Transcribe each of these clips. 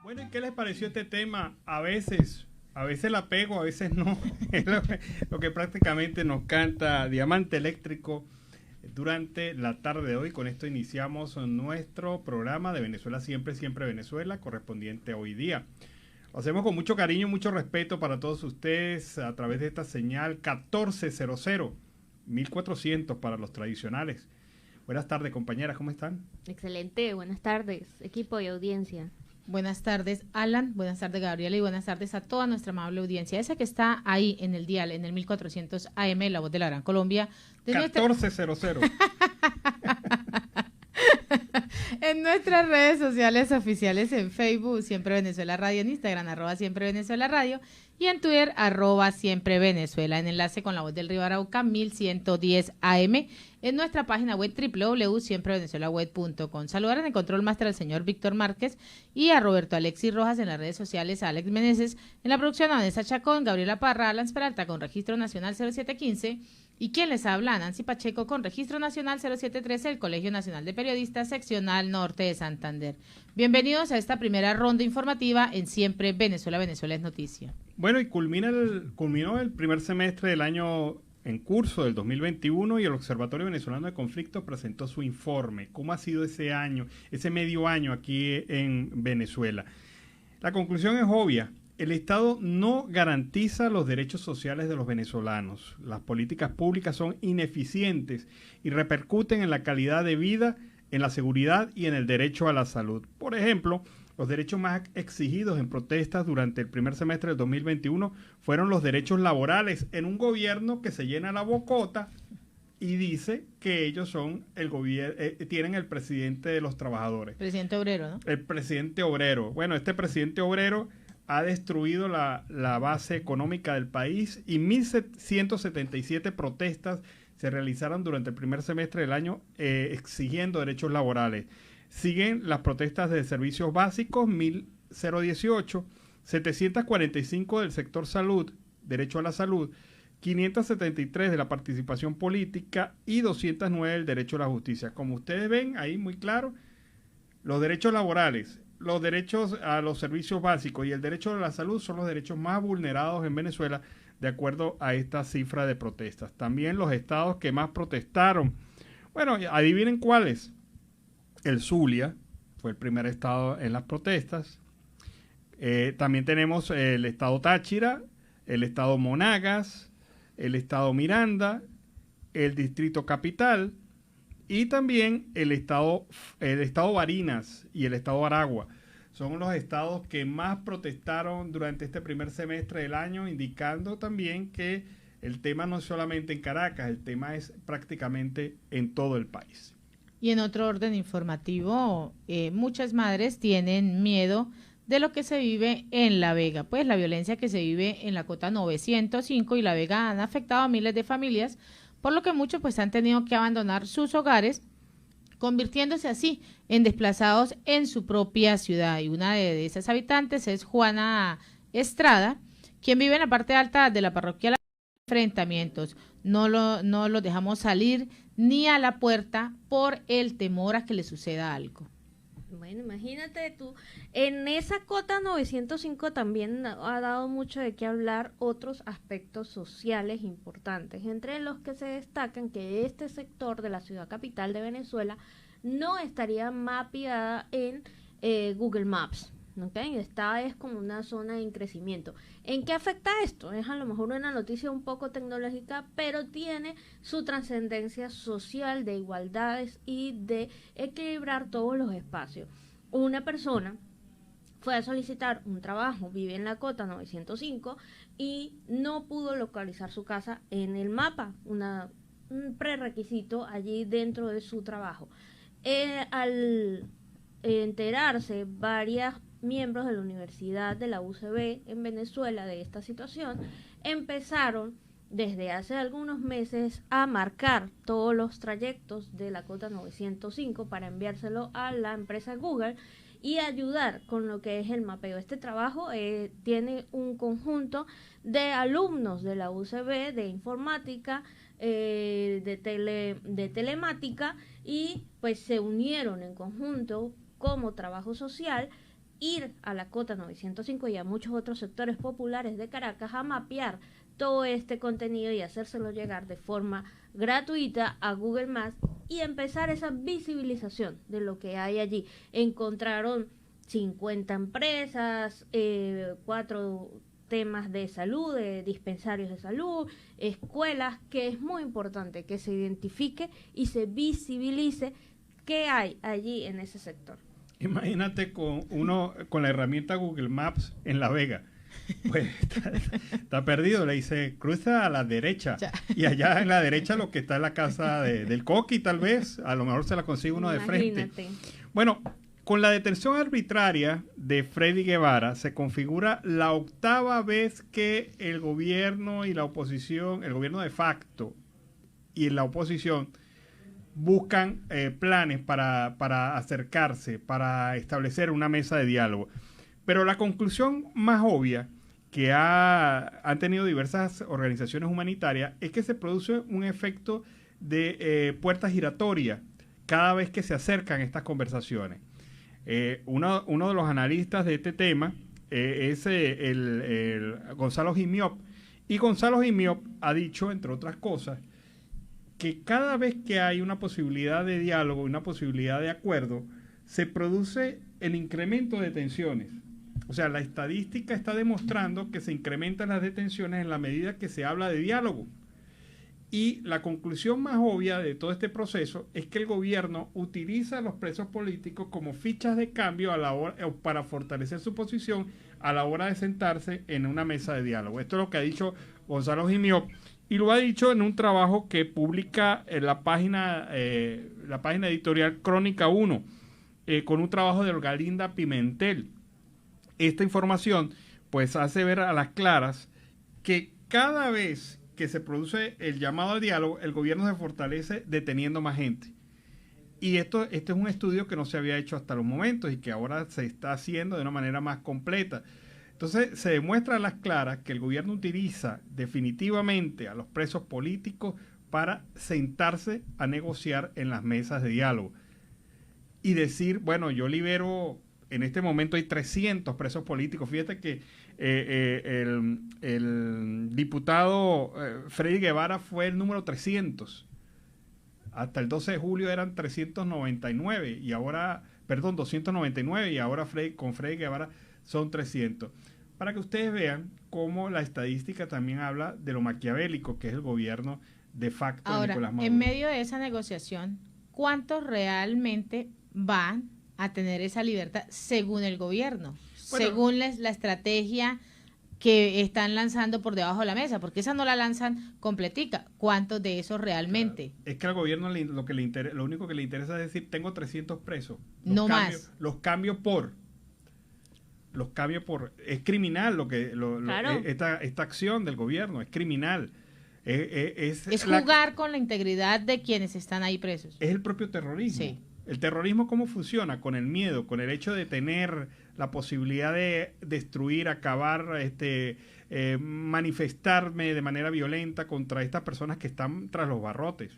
Bueno, ¿y qué les pareció este tema? A veces la pego, a veces no. Es lo que prácticamente nos canta Diamante Eléctrico durante la tarde de hoy. Con esto iniciamos nuestro programa de Venezuela Siempre, Siempre Venezuela, correspondiente a hoy día. Lo hacemos con mucho cariño y mucho respeto para todos ustedes a través de esta señal 1400, 1400 para los tradicionales. Buenas tardes, compañeras, ¿cómo están? Excelente, buenas tardes, equipo y audiencia. Buenas tardes, Alan. Buenas tardes, Gabriela. Y buenas tardes a toda nuestra amable audiencia. Esa que está ahí en el dial, en el 1400 AM, La Voz de la Gran Colombia. De 1400. En nuestras redes sociales oficiales, en Facebook, Siempre Venezuela Radio, en Instagram, @Siempre Venezuela Radio, y en Twitter, @Siempre Venezuela, en enlace con La Voz del Río Arauca, 1110 AM, en nuestra página web www.siemprevenezuelaweb.com. Saludar en el control máster al señor Víctor Márquez y a Roberto Alexis Rojas en las redes sociales, a Alex Meneses, en la producción a Vanessa Chacón, Gabriela Parra, Alan Peralta con registro nacional 0715, y quien les habla, Nancy Pacheco, con registro nacional 0713 del Colegio Nacional de Periodistas, seccional norte de Santander. Bienvenidos a esta primera ronda informativa en Siempre Venezuela, Venezuela es noticia. Bueno, y culminó el primer semestre del año en curso del 2021 y el Observatorio Venezolano de Conflictos presentó su informe. ¿Cómo ha sido ese año, ese medio año aquí en Venezuela? La conclusión es obvia. El Estado no garantiza los derechos sociales de los venezolanos. Las políticas públicas son ineficientes y repercuten en la calidad de vida, en la seguridad y en el derecho a la salud. Por ejemplo, los derechos más exigidos en protestas durante el primer semestre del 2021 fueron los derechos laborales en un gobierno que se llena la bocota y dice que ellos son tienen el presidente de los trabajadores. Presidente obrero, ¿no? El presidente obrero. Bueno, este presidente obrero ha destruido la base económica del país y 1.177 protestas se realizaron durante el primer semestre del año exigiendo derechos laborales. Siguen las protestas de servicios básicos, 1.018, 745 del sector salud, derecho a la salud, 573 de la participación política y 209 del derecho a la justicia. Como ustedes ven, ahí muy claro, los derechos laborales, los derechos a los servicios básicos y el derecho a la salud son los derechos más vulnerados en Venezuela, de acuerdo a esta cifra de protestas. También los estados que más protestaron. Bueno, adivinen cuáles. El Zulia fue el primer estado en las protestas. También tenemos el estado Táchira, el estado Monagas, el estado Miranda, el distrito Capital y también el estado Barinas y el estado Aragua. Son los estados que más protestaron durante este primer semestre del año, indicando también que el tema no es solamente en Caracas, el tema es prácticamente en todo el país. Y en otro orden informativo, muchas madres tienen miedo de lo que se vive en La Vega. Pues la violencia que se vive en la cota 905 y La Vega han afectado a miles de familias, por lo que muchos pues han tenido que abandonar sus hogares, convirtiéndose así en desplazados en su propia ciudad. Y una de esas habitantes es Juana Estrada, quien vive en la parte alta de la parroquia. Enfrentamientos, no lo dejamos salir ni a la puerta por el temor a que le suceda algo. Bueno, imagínate tú, en esa cota 905 también ha dado mucho de qué hablar otros aspectos sociales importantes, entre los que se destacan que este sector de la ciudad capital de Venezuela no estaría mapeada en Google Maps. ¿Okay? Esta es como una zona en crecimiento. ¿En qué afecta esto? Es a lo mejor una noticia un poco tecnológica, pero tiene su trascendencia social de igualdades y de equilibrar todos los espacios. Una persona fue a solicitar un trabajo, vive en la cota 905 y no pudo localizar su casa en el mapa, un prerequisito allí dentro de su trabajo. Al enterarse varias miembros de la Universidad de la UCB en Venezuela de esta situación, empezaron desde hace algunos meses a marcar todos los trayectos de la cota 905 para enviárselo a la empresa Google y ayudar con lo que es el mapeo. Este trabajo tiene un conjunto de alumnos de la UCB de informática, de telemática, y pues se unieron en conjunto como trabajo social ir a la Cota 905 y a muchos otros sectores populares de Caracas a mapear todo este contenido y hacérselo llegar de forma gratuita a Google Maps y empezar esa visibilización de lo que hay allí. Encontraron 50 empresas, 4 temas de salud, de dispensarios de salud, escuelas, que es muy importante que se identifique y se visibilice qué hay allí en ese sector. Imagínate con la herramienta Google Maps en La Vega. Pues está perdido, le dice, cruza a la derecha. Ya. Y allá en la derecha lo que está en la casa del Coqui, tal vez, a lo mejor se la consigue uno de frente. Bueno, con la detención arbitraria de Freddy Guevara se configura la 8ª vez que el gobierno y la oposición, el gobierno de facto y la oposición buscan planes para acercarse, para establecer una mesa de diálogo. Pero la conclusión más obvia que han tenido diversas organizaciones humanitarias es que se produce un efecto de puerta giratoria cada vez que se acercan estas conversaciones. Uno de los analistas de este tema es el Gonzalo Gimiop. Y Gonzalo Gimiop ha dicho, entre otras cosas, que cada vez que hay una posibilidad de diálogo, una posibilidad de acuerdo, se produce el incremento de tensiones. O sea, la estadística está demostrando que se incrementan las detenciones en la medida que se habla de diálogo. Y la conclusión más obvia de todo este proceso es que el gobierno utiliza a los presos políticos como fichas de cambio para fortalecer su posición a la hora de sentarse en una mesa de diálogo. Esto es lo que ha dicho Gonzalo Gimiop, y lo ha dicho en un trabajo que publica en la página editorial Crónica 1, con un trabajo de Galinda Pimentel. Esta información pues hace ver a las claras que cada vez que se produce el llamado al diálogo, el gobierno se fortalece deteniendo más gente. Y esto es un estudio que no se había hecho hasta los momentos y que ahora se está haciendo de una manera más completa. Entonces se demuestra a las claras que el gobierno utiliza definitivamente a los presos políticos para sentarse a negociar en las mesas de diálogo. Y decir, bueno, yo libero, en este momento hay 300 presos políticos. Fíjate que el diputado Freddy Guevara fue el número 300. Hasta el 12 de julio eran 399 y ahora, perdón, 299 y ahora con Freddy Guevara son 300. Para que ustedes vean cómo la estadística también habla de lo maquiavélico que es el gobierno de facto de Nicolás Maduro. En medio de esa negociación, ¿cuántos realmente van a tener esa libertad según el gobierno? Bueno, según la estrategia que están lanzando por debajo de la mesa, porque esa no la lanzan completica. ¿Cuántos de esos realmente? Claro. Es que al gobierno lo único que le interesa es decir, tengo 300 presos. No más. Los cambio por. Es criminal claro. Esta acción del gobierno, es criminal. Es jugar con la integridad de quienes están ahí presos. Es el propio terrorismo. Sí. El terrorismo, ¿cómo funciona? Con el miedo, con el hecho de tener la posibilidad de destruir, acabar, manifestarme de manera violenta contra estas personas que están tras los barrotes.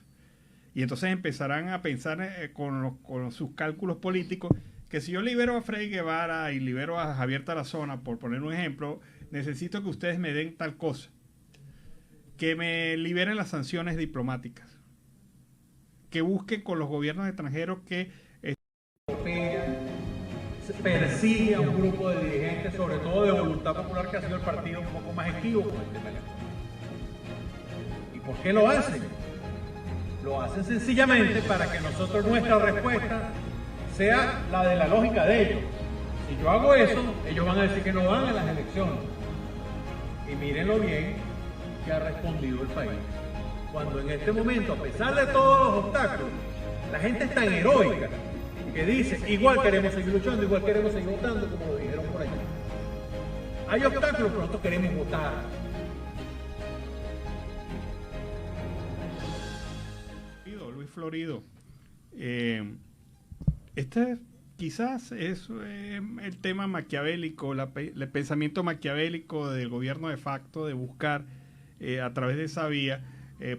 Y entonces empezarán a pensar con sus cálculos políticos que si yo libero a Freddy Guevara y libero a Javier Tarazona, por poner un ejemplo, necesito que ustedes me den tal cosa. Que me liberen las sanciones diplomáticas. Que busquen con los gobiernos extranjeros que persigue a un grupo de dirigentes, sobre todo de Voluntad Popular, que ha sido el partido un poco más esquivo con el tema. ¿Y por qué lo hacen? Lo hacen sencillamente para que nuestra respuesta sea la de la lógica de ellos. Si yo hago eso, ellos van a decir que no van a las elecciones. Y mírenlo bien que ha respondido el país. Cuando en este momento, a pesar de todos los obstáculos, la gente es tan heroica que dice, igual queremos seguir luchando, igual queremos seguir votando, como lo dijeron por allá. Hay obstáculos, pero nosotros queremos votar. Luis Florido, este quizás es el tema maquiavélico, el pensamiento maquiavélico del gobierno de facto de buscar a través de esa vía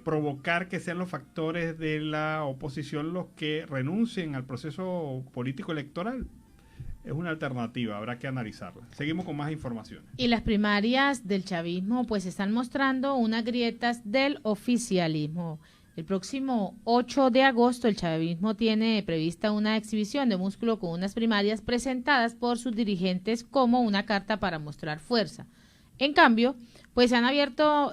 provocar que sean los factores de la oposición los que renuncien al proceso político electoral. es una alternativa, habrá que analizarla. Seguimos con más informaciones. Y las primarias del chavismo pues están mostrando unas grietas del oficialismo. El próximo 8 de agosto el chavismo tiene prevista una exhibición de músculo con unas primarias presentadas por sus dirigentes como una carta para mostrar fuerza. En cambio, pues se han abierto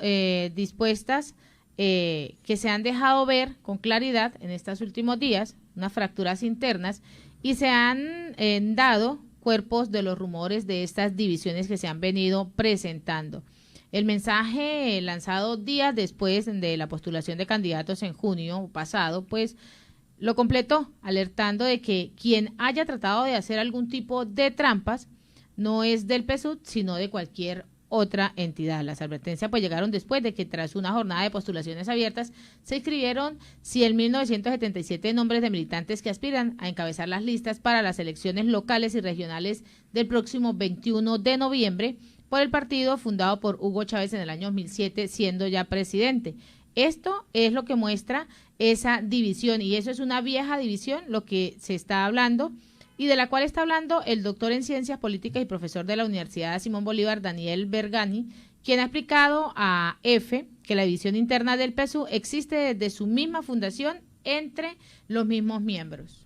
dispuestas que se han dejado ver con claridad en estos últimos días, unas fracturas internas, y se han dado cuerpos de los rumores de estas divisiones que se han venido presentando. El mensaje lanzado días después de la postulación de candidatos en junio pasado, pues lo completó, alertando de que quien haya tratado de hacer algún tipo de trampas no es del PSUV, sino de cualquier otra entidad. Las advertencias pues llegaron después de que tras una jornada de postulaciones abiertas se inscribieron 100.977 nombres de militantes que aspiran a encabezar las listas para las elecciones locales y regionales del próximo 21 de noviembre por el partido fundado por Hugo Chávez en el año 2007, siendo ya presidente. Esto es lo que muestra esa división, y eso es una vieja división, lo que se está hablando, y de la cual está hablando el doctor en Ciencias Políticas y profesor de la Universidad Simón Bolívar, Daniel Bergani, quien ha explicado a EFE que la división interna del PSUV existe desde su misma fundación entre los mismos miembros.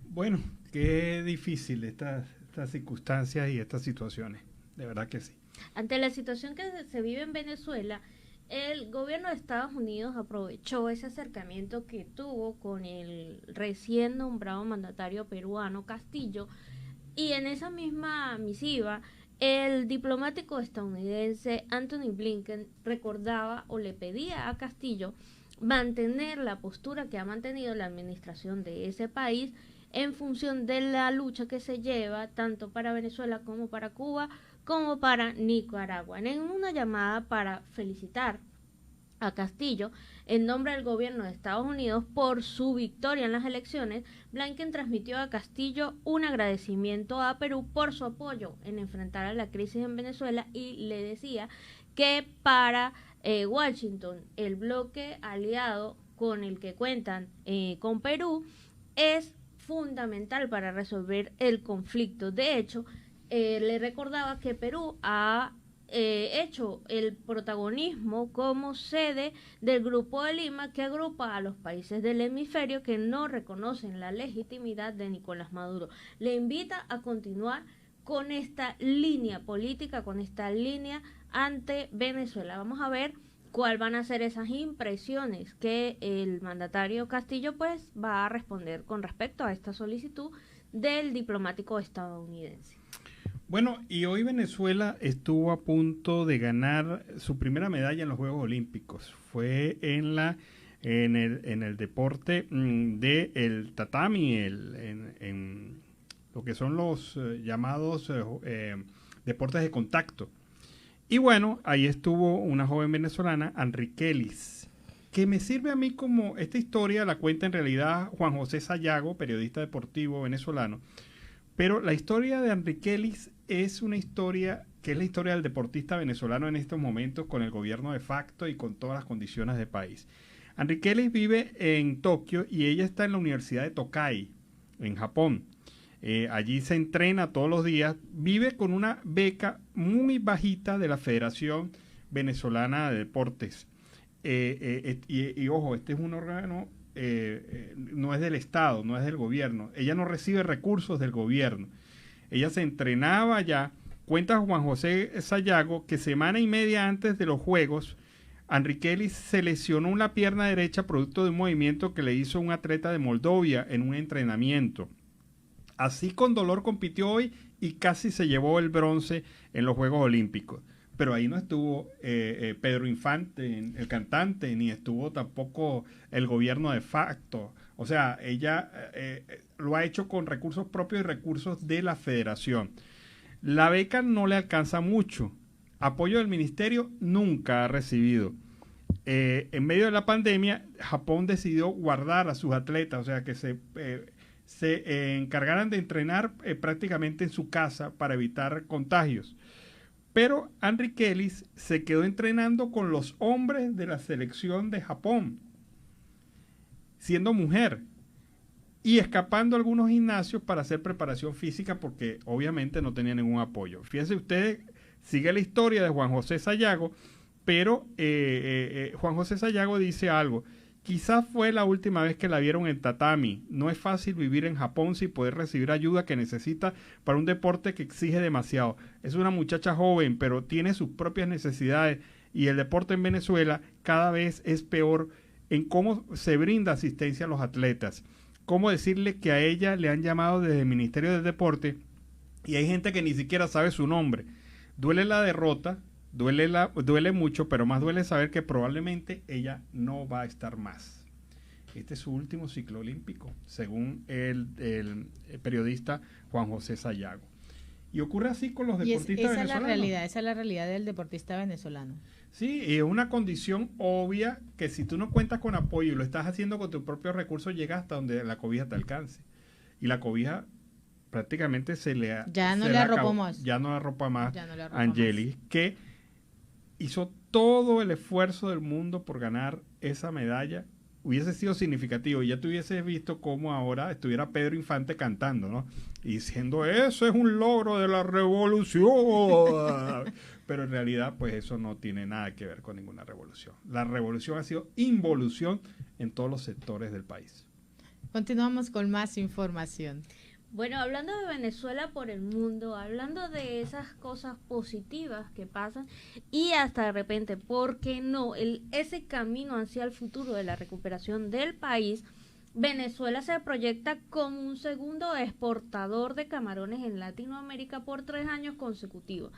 Bueno, qué difícil estas circunstancias y estas situaciones, de verdad que sí. Ante la situación que se vive en Venezuela, el gobierno de Estados Unidos aprovechó ese acercamiento que tuvo con el recién nombrado mandatario peruano Castillo, y en esa misma misiva el diplomático estadounidense Anthony Blinken recordaba o le pedía a Castillo mantener la postura que ha mantenido la administración de ese país en función de la lucha que se lleva tanto para Venezuela como para Cuba como para Nicaragua. En una llamada para felicitar a Castillo en nombre del gobierno de Estados Unidos por su victoria en las elecciones, Blinken transmitió a Castillo un agradecimiento a Perú por su apoyo en enfrentar a la crisis en Venezuela, y le decía que para Washington el bloque aliado con el que cuentan con Perú es fundamental para resolver el conflicto. De hecho, le recordaba que Perú ha hecho el protagonismo como sede del Grupo de Lima, que agrupa a los países del hemisferio que no reconocen la legitimidad de Nicolás Maduro. Le invita a continuar con esta línea política, con esta línea ante Venezuela. Vamos a ver cuáles van a ser esas impresiones que el mandatario Castillo pues va a responder con respecto a esta solicitud del diplomático estadounidense. Bueno, y hoy Venezuela estuvo a punto de ganar su primera medalla en los Juegos Olímpicos. Fue en el deporte del tatami, en lo que son los llamados deportes de contacto. Y bueno, ahí estuvo una joven venezolana, Enriquelis, que me sirve a mí como esta historia, la cuenta en realidad Juan José Sayago, periodista deportivo venezolano. Pero la historia de Enriquelis es una historia que es la historia del deportista venezolano en estos momentos, con el gobierno de facto y con todas las condiciones del país. Enriquelis vive en Tokio y ella está en la Universidad de Tokai, en Japón. Allí se entrena todos los días, vive con una beca muy bajita de la Federación Venezolana de Deportes. Y ojo, este es un órgano, no es del Estado, no es del gobierno. Ella no recibe recursos del gobierno. Ella se entrenaba allá. Cuenta Juan José Sayago que semana y media antes de los Juegos, Enriquelis se lesionó la pierna derecha producto de un movimiento que le hizo un atleta de Moldovia en un entrenamiento. Así con dolor compitió hoy y casi se llevó el bronce en los Juegos Olímpicos. Pero ahí no estuvo Pedro Infante, el cantante, ni estuvo tampoco el gobierno de facto. O sea, ella lo ha hecho con recursos propios y recursos de la federación. La beca no le alcanza mucho. Apoyo del ministerio nunca ha recibido. En medio de la pandemia, Japón decidió guardar a sus atletas, o sea, que se encargaran de entrenar prácticamente en su casa para evitar contagios. Pero Enriquelis se quedó entrenando con los hombres de la selección de Japón, siendo mujer. y escapando a algunos gimnasios para hacer preparación física porque obviamente no tenía ningún apoyo. Fíjense ustedes, sigue la historia de Juan José Sayago, pero Juan José Sayago dice algo. Quizás fue la última vez que la vieron en tatami. No es fácil vivir en Japón sin poder recibir ayuda que necesita para un deporte que exige demasiado. Es una muchacha joven, pero tiene sus propias necesidades y el deporte en Venezuela cada vez es peor en cómo se brinda asistencia a los atletas. Cómo decirle que a ella le han llamado desde el Ministerio del Deporte y hay gente que ni siquiera sabe su nombre. Duele la derrota. Duele mucho, pero más duele saber que probablemente ella no va a estar más. Este es su último ciclo olímpico, según el periodista Juan José Sayago. Y ocurre así con los deportistas venezolanos. Esa es la realidad del deportista venezolano. Sí, y es una condición obvia que si tú no cuentas con apoyo y lo estás haciendo con tus propios recursos, llegas hasta donde la cobija te alcance. Y la cobija prácticamente ya no le arropa más. Ya no la arropa más Angeli, que hizo todo el esfuerzo del mundo por ganar esa medalla. Hubiese sido significativo y ya te hubieses visto cómo ahora estuviera Pedro Infante cantando, ¿no? Y diciendo, eso es un logro de la revolución. Pero en realidad, pues eso no tiene nada que ver con ninguna revolución. La revolución ha sido involución en todos los sectores del país. Continuamos con más información. Bueno, hablando de Venezuela por el mundo, hablando de esas cosas positivas que pasan y hasta de repente, ¿por qué no? Ese camino hacia el futuro de la recuperación del país, Venezuela se proyecta como un segundo exportador de camarones en Latinoamérica por 3 años consecutivos.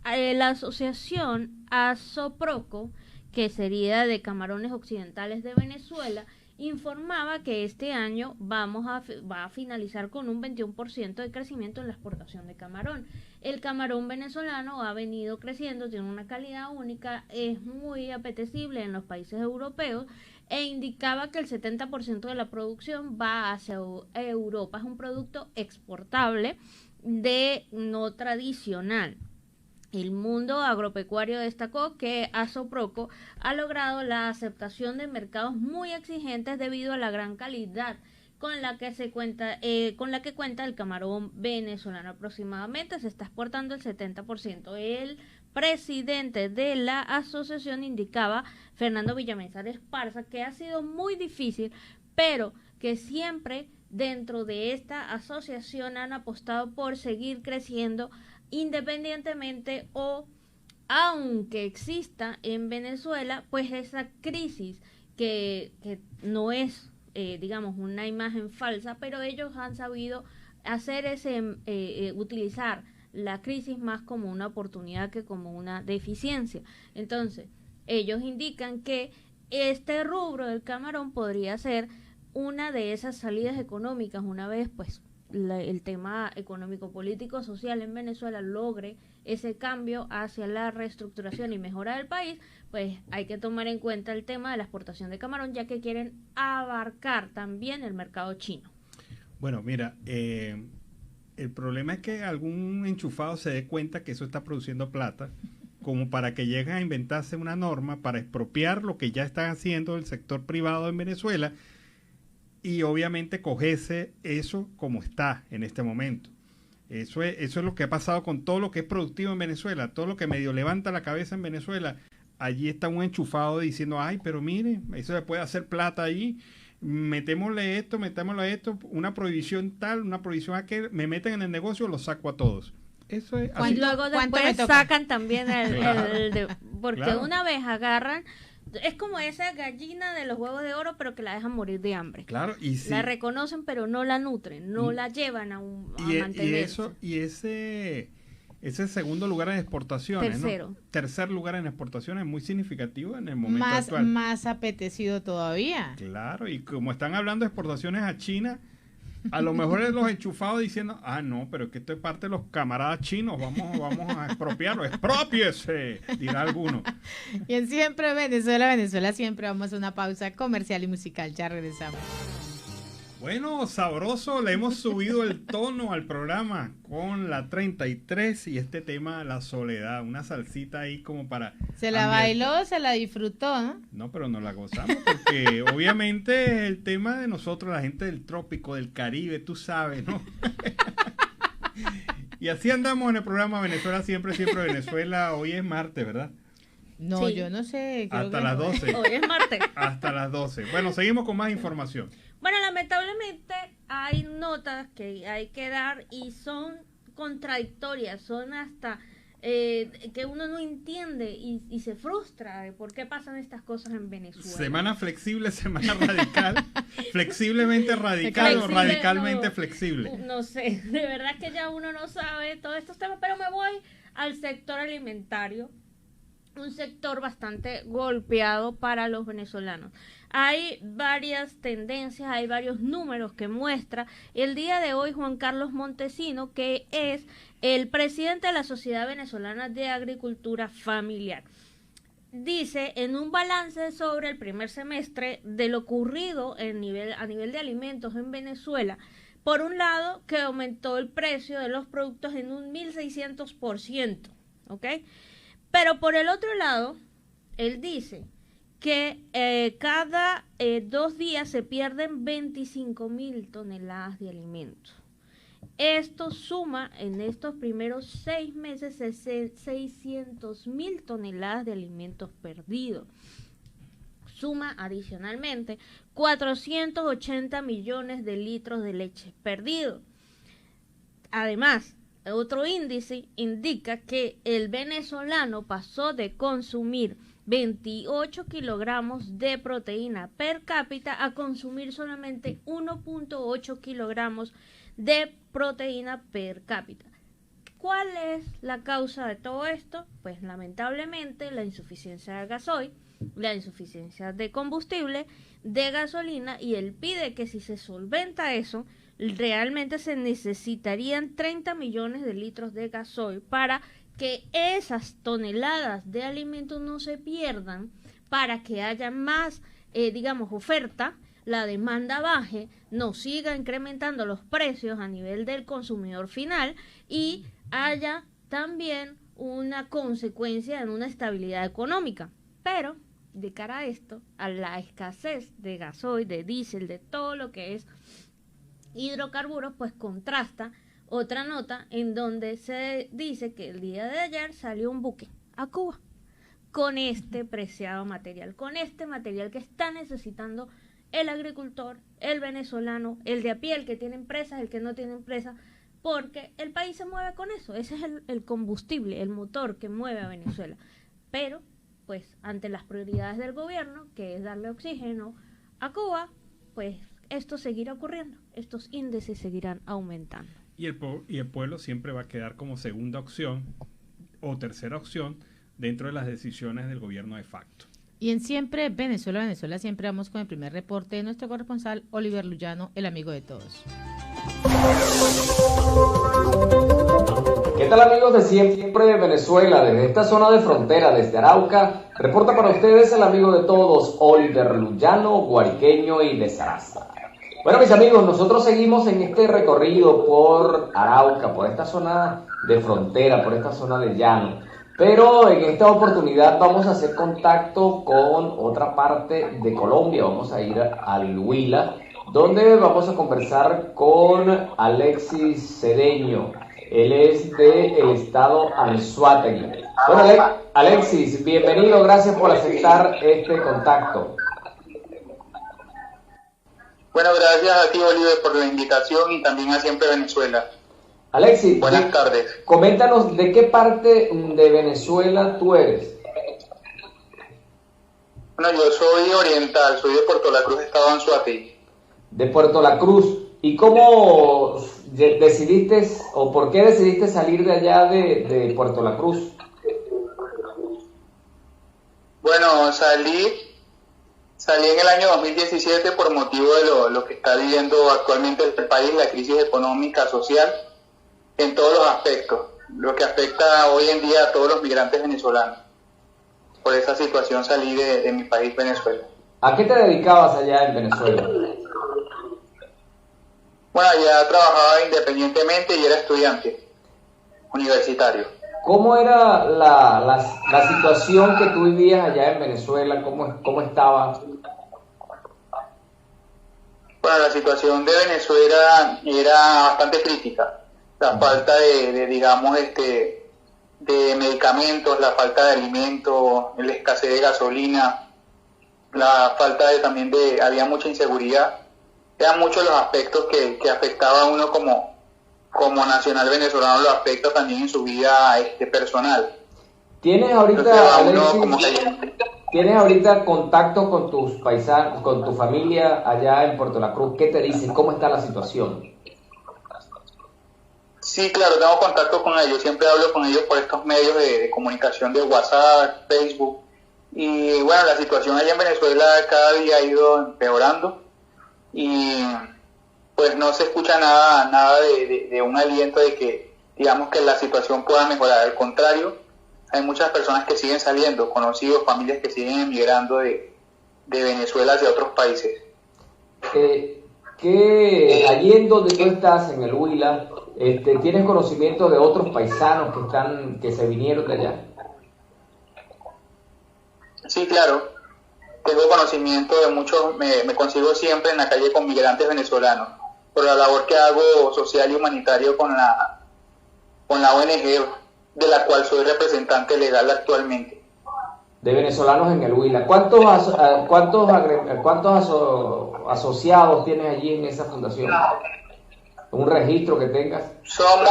La asociación Asoproco, que sería de Camarones Occidentales de Venezuela, informaba que este año va a finalizar con un 21% de crecimiento en la exportación de camarón. El camarón venezolano ha venido creciendo, tiene una calidad única, es muy apetecible en los países europeos e indicaba que el 70% de la producción va hacia Europa. Es un producto exportable no tradicional. El mundo agropecuario destacó que Asoproco ha logrado la aceptación de mercados muy exigentes debido a la gran calidad con la que cuenta el camarón venezolano. Aproximadamente se está exportando el 70%. El presidente de la asociación indicaba, Fernando Villamizar Esparza, que ha sido muy difícil, pero que siempre dentro de esta asociación han apostado por seguir creciendo independientemente o aunque exista en Venezuela pues esa crisis que no es digamos una imagen falsa, pero ellos han sabido hacer utilizar la crisis más como una oportunidad que como una deficiencia. Entonces ellos indican que este rubro del camarón podría ser una de esas salidas económicas una vez pues el tema económico, político, social en Venezuela logre ese cambio hacia la reestructuración y mejora del país, pues hay que tomar en cuenta el tema de la exportación de camarón, ya que quieren abarcar también el mercado chino. Bueno, mira, el problema es que algún enchufado se dé cuenta que eso está produciendo plata, como para que lleguen a inventarse una norma para expropiar lo que ya están haciendo el sector privado en Venezuela, y obviamente cogerse eso como está en este momento. Eso es lo que ha pasado con todo lo que es productivo en Venezuela, todo lo que medio levanta la cabeza en Venezuela. Allí está un enchufado diciendo, ay, pero mire, eso se puede hacer plata ahí, metémosle esto, una prohibición tal, una prohibición aquel, me meten en el negocio, los saco a todos. Eso es así. Y luego después sacan también porque claro, una vez agarran. Es como esa gallina de los huevos de oro, pero que la dejan morir de hambre. Claro, y sí. La reconocen, pero no la nutren, no la llevan a mantenerse. Y ese segundo lugar en exportaciones, tercero. ¿no? Tercer lugar en exportaciones, muy significativo en el momento actual. Más apetecido todavía. Claro, y como están hablando de exportaciones a China, a lo mejor es los enchufados diciendo, no, pero que esto es parte de los camaradas chinos, vamos a expropiarlo, expropiese, dirá alguno. Y en Siempre Venezuela, siempre vamos a una pausa comercial y musical, ya regresamos. Bueno, sabroso, le hemos subido el tono al programa con la 33 y este tema, la soledad, una salsita ahí como para... Se la bailó, se la disfrutó, ¿no? No, pero no la gozamos porque obviamente es el tema de nosotros, la gente del trópico, del Caribe, tú sabes, ¿no? Y así andamos en el programa Venezuela Siempre, Siempre Venezuela. Hoy es martes, ¿verdad? No, Sí. yo no sé. Creo Hasta que las no. 12. Hoy es martes. Hasta las 12. Bueno, seguimos con más información. Bueno, lamentablemente hay notas que hay que dar y son contradictorias, son hasta que uno no entiende y se frustra de por qué pasan estas cosas en Venezuela. Semana flexible, semana radical. Flexiblemente radical o Flexible, radicalmente no, flexible. No sé, de verdad que ya uno no sabe todos estos temas, pero me voy al sector alimentario, un sector bastante golpeado para los venezolanos. Hay varias tendencias, hay varios números que muestra el día de hoy Juan Carlos Montesino, que es el presidente de la Sociedad Venezolana de Agricultura Familiar. Dice en un balance sobre el primer semestre de lo ocurrido a nivel de alimentos en Venezuela, por un lado, que aumentó el precio de los productos en un 1.600%, ¿ok? Pero por el otro lado, él dice que cada 2 días se pierden 25.000 toneladas de alimentos. Esto suma en estos primeros 6 meses 600.000 toneladas de alimentos perdidos. Suma adicionalmente 480 millones de litros de leche perdidos. Además, otro índice indica que el venezolano pasó de consumir 28 kilogramos de proteína per cápita a consumir solamente 1.8 kilogramos de proteína per cápita. ¿Cuál es la causa de todo esto? Pues lamentablemente la insuficiencia de gasoil, la insuficiencia de combustible, de gasolina, y él pide que si se solventa eso, realmente se necesitarían 30 millones de litros de gasoil para que esas toneladas de alimentos no se pierdan, para que haya más, oferta, la demanda baje, no siga incrementando los precios a nivel del consumidor final y haya también una consecuencia en una estabilidad económica. Pero de cara a esto, a la escasez de gasoil, de diésel, de todo lo que es hidrocarburos, pues contrasta otra nota en donde se dice que el día de ayer salió un buque a Cuba con este preciado material, con este material que está necesitando el agricultor, el venezolano, el de a pie, el que tiene empresas, el que no tiene empresas, porque el país se mueve con eso. Ese es el combustible, el motor que mueve a Venezuela. Pero, pues, ante las prioridades del gobierno, que es darle oxígeno a Cuba, pues esto seguirá ocurriendo, estos índices seguirán aumentando. Y el pueblo siempre va a quedar como segunda opción o tercera opción dentro de las decisiones del gobierno de facto. Y en Siempre Venezuela, Venezuela, siempre vamos con el primer reporte de nuestro corresponsal Oliver Luyano, el amigo de todos. ¿Qué tal, amigos de Siempre Venezuela? Desde esta zona de frontera, desde Arauca, reporta para ustedes el amigo de todos, Oliver Luyano, guariqueño y de Saraza. Bueno, mis amigos, nosotros seguimos en este recorrido por Arauca, por esta zona de frontera, por esta zona de llano. Pero en esta oportunidad vamos a hacer contacto con otra parte de Colombia. Vamos a ir al Huila, donde vamos a conversar con Alexis Cedeño. Él es del estado Anzoátegui. Bueno, Alexis, bienvenido, gracias por aceptar este contacto. Bueno, gracias a ti, Oliver, por la invitación y también a Siempre Venezuela. Alexis, buenas tardes. Coméntanos de qué parte de Venezuela tú eres. Bueno, yo soy oriental, soy de Puerto La Cruz, estado Anzoátegui. De Puerto La Cruz. ¿Y cómo decidiste o por qué decidiste salir de allá de Puerto La Cruz? Bueno, salí en el año 2017 por motivo de lo que está viviendo actualmente el país, la crisis económica, social, en todos los aspectos, lo que afecta hoy en día a todos los migrantes venezolanos. Por esa situación salí de mi país, Venezuela. ¿A qué te dedicabas allá en Venezuela? Bueno, ya trabajaba independientemente y era estudiante universitario. ¿Cómo era la situación que tú vivías allá en Venezuela? ¿Cómo estaba? Bueno, la situación de Venezuela era bastante crítica. La falta digamos, de medicamentos, la falta de alimentos, la escasez de gasolina, la falta había mucha inseguridad. Eran muchos los aspectos que afectaba a uno como nacional venezolano, lo afecta también en su vida personal. ¿Tienes ahorita, Alexis, ¿tienes ahorita contacto con tus paisanos, con tu familia allá en Puerto La Cruz? ¿Qué te dicen? ¿Cómo está la situación? Sí, claro, tengo contacto con ellos. Siempre hablo con ellos por estos medios de comunicación de WhatsApp, Facebook. Y bueno, la situación allá en Venezuela cada día ha ido empeorando. Y pues no se escucha nada de un aliento de que, digamos, que la situación pueda mejorar. Al contrario, hay muchas personas que siguen saliendo, conocidos, familias que siguen emigrando de Venezuela hacia otros países. Allí en donde tú estás, en el Huila, ¿tienes conocimiento de otros paisanos que se vinieron de allá? Sí, claro. Tengo conocimiento de muchos, me consigo siempre en la calle con migrantes venezolanos, por la labor que hago social y humanitario con la ONG, de la cual soy representante legal actualmente. De venezolanos en el Huila. ¿Cuántos asociados tienes allí en esa fundación? ¿Un registro que tengas? Somos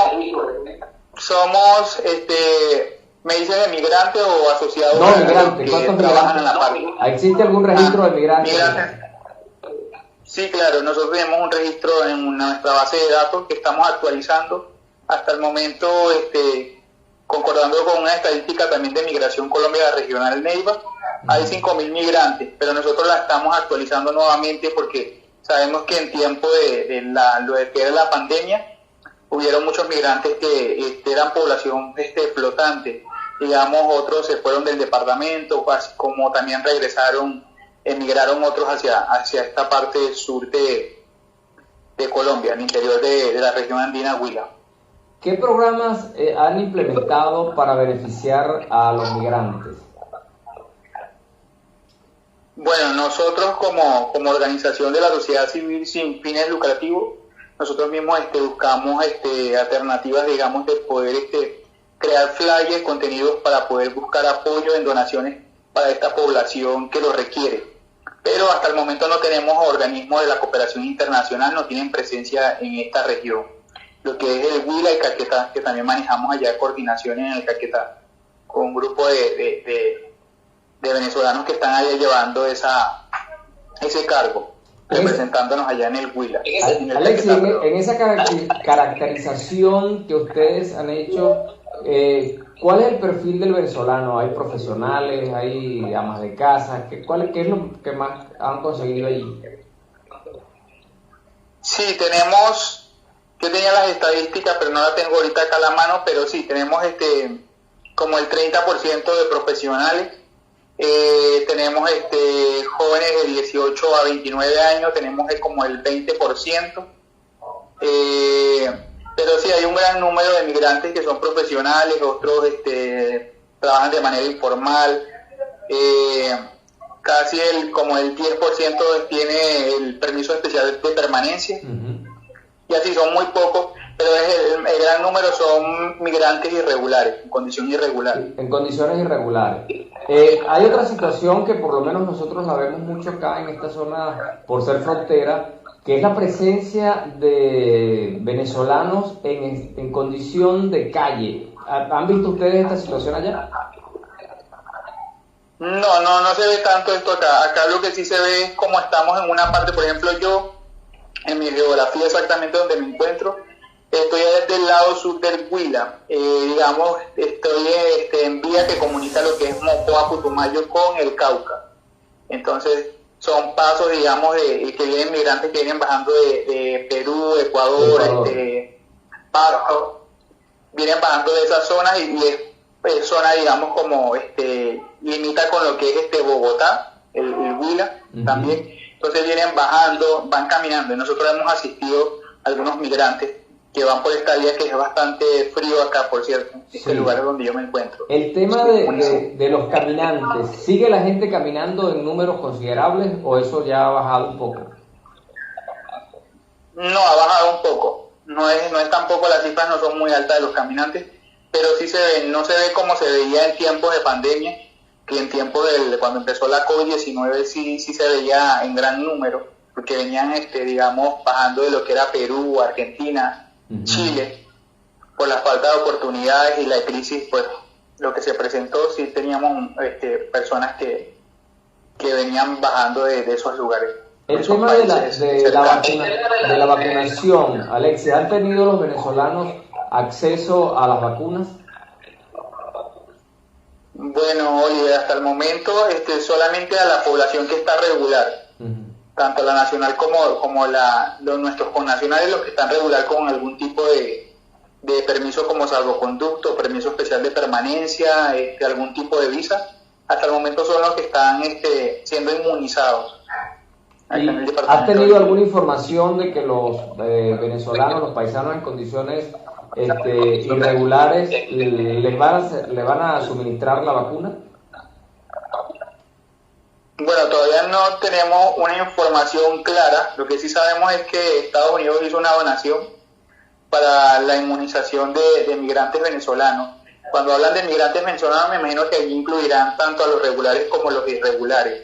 ¿me dicen de migrantes o asociados? No, migrantes. ¿Cuántos migrantes? ¿Existe algún registro de migrantes? Sí, claro. Nosotros tenemos un registro en nuestra base de datos que estamos actualizando. Hasta el momento, concordando con una estadística también de Migración Colombia Regional Neiva, hay 5.000 migrantes, pero nosotros la estamos actualizando nuevamente porque sabemos que en tiempo de lo que era la pandemia, hubieron muchos migrantes que eran población flotante. Digamos, otros se fueron del departamento, así como también emigraron otros hacia esta parte sur de Colombia, el interior de la región andina Huila. ¿Qué programas han implementado para beneficiar a los migrantes? Bueno, nosotros como organización de la sociedad civil sin fines lucrativos, nosotros mismos buscamos alternativas, digamos, de poder crear flyers, contenidos para poder buscar apoyo en donaciones para esta población que lo requiere. Pero hasta el momento no tenemos organismos de la cooperación internacional, no tienen presencia en esta región. Lo que es el Huila y Caquetá, que también manejamos allá coordinaciones en el Caquetá, con un grupo de venezolanos que están allá llevando ese cargo, representándonos allá en el Huila. Alexis, en esa caracterización que ustedes han hecho, ¿cuál es el perfil del venezolano? ¿Hay profesionales? ¿Hay amas de casa? ¿Qué es lo que más han conseguido allí? Sí, yo tenía las estadísticas, pero no las tengo ahorita acá a la mano, pero sí, tenemos como el 30% de profesionales. Tenemos jóvenes de 18 a 29 años, tenemos como el 20%, pero sí hay un gran número de migrantes que son profesionales, otros trabajan de manera informal, casi como el 10% tiene el permiso especial de permanencia, y así son muy pocos, pero el gran número son migrantes irregulares, en condición irregular. En condiciones irregulares. Hay otra situación que por lo menos nosotros la vemos mucho acá en esta zona por ser frontera, que es la presencia de venezolanos en condición de calle. ¿Han visto ustedes esta situación allá? No se ve tanto esto acá. Acá lo que sí se ve es como estamos en una parte, por ejemplo, yo, en mi geografía exactamente donde me encuentro, estoy desde el lado sur del Huila, digamos, estoy en vía que comunica lo que es Mocoa, Putumayo con el Cauca. Entonces, son pasos, digamos, que vienen migrantes que vienen bajando de Perú, Ecuador, Pasto, vienen bajando de esas zonas y es zona, digamos, como limita con lo que es Bogotá, el Huila también. Entonces vienen bajando, van caminando, y nosotros hemos asistido algunos migrantes que van por esta vía, que es bastante frío acá, por cierto, este lugar donde yo me encuentro. El tema de los caminantes, ¿sigue la gente caminando en números considerables o eso ya ha bajado un poco? No, ha bajado un poco. No es tampoco, las cifras no son muy altas de los caminantes, pero sí se ve, no se ve como se veía en tiempos de pandemia, que en tiempos cuando empezó la COVID-19 sí se veía en gran número, porque venían, digamos, bajando de lo que era Perú, Argentina, Chile, por la falta de oportunidades y la crisis, pues lo que se presentó, sí teníamos personas que venían bajando de esos lugares. El tema de la vacunación, Alexia, ¿han tenido los venezolanos acceso a las vacunas? Bueno, Oliver, hasta el momento solamente a la población que está regular, tanto la nacional como nuestros connacionales, los que están regular con algún tipo de permiso como salvoconducto, permiso especial de permanencia, algún tipo de visa, hasta el momento son los que están siendo inmunizados. ¿Has tenido alguna información de que los venezolanos, los paisanos en condiciones irregulares, le van a suministrar la vacuna? Bueno, todavía no tenemos una información clara. Lo que sí sabemos es que Estados Unidos hizo una donación para la inmunización de migrantes venezolanos. Cuando hablan de migrantes venezolanos, me imagino que allí incluirán tanto a los regulares como a los irregulares.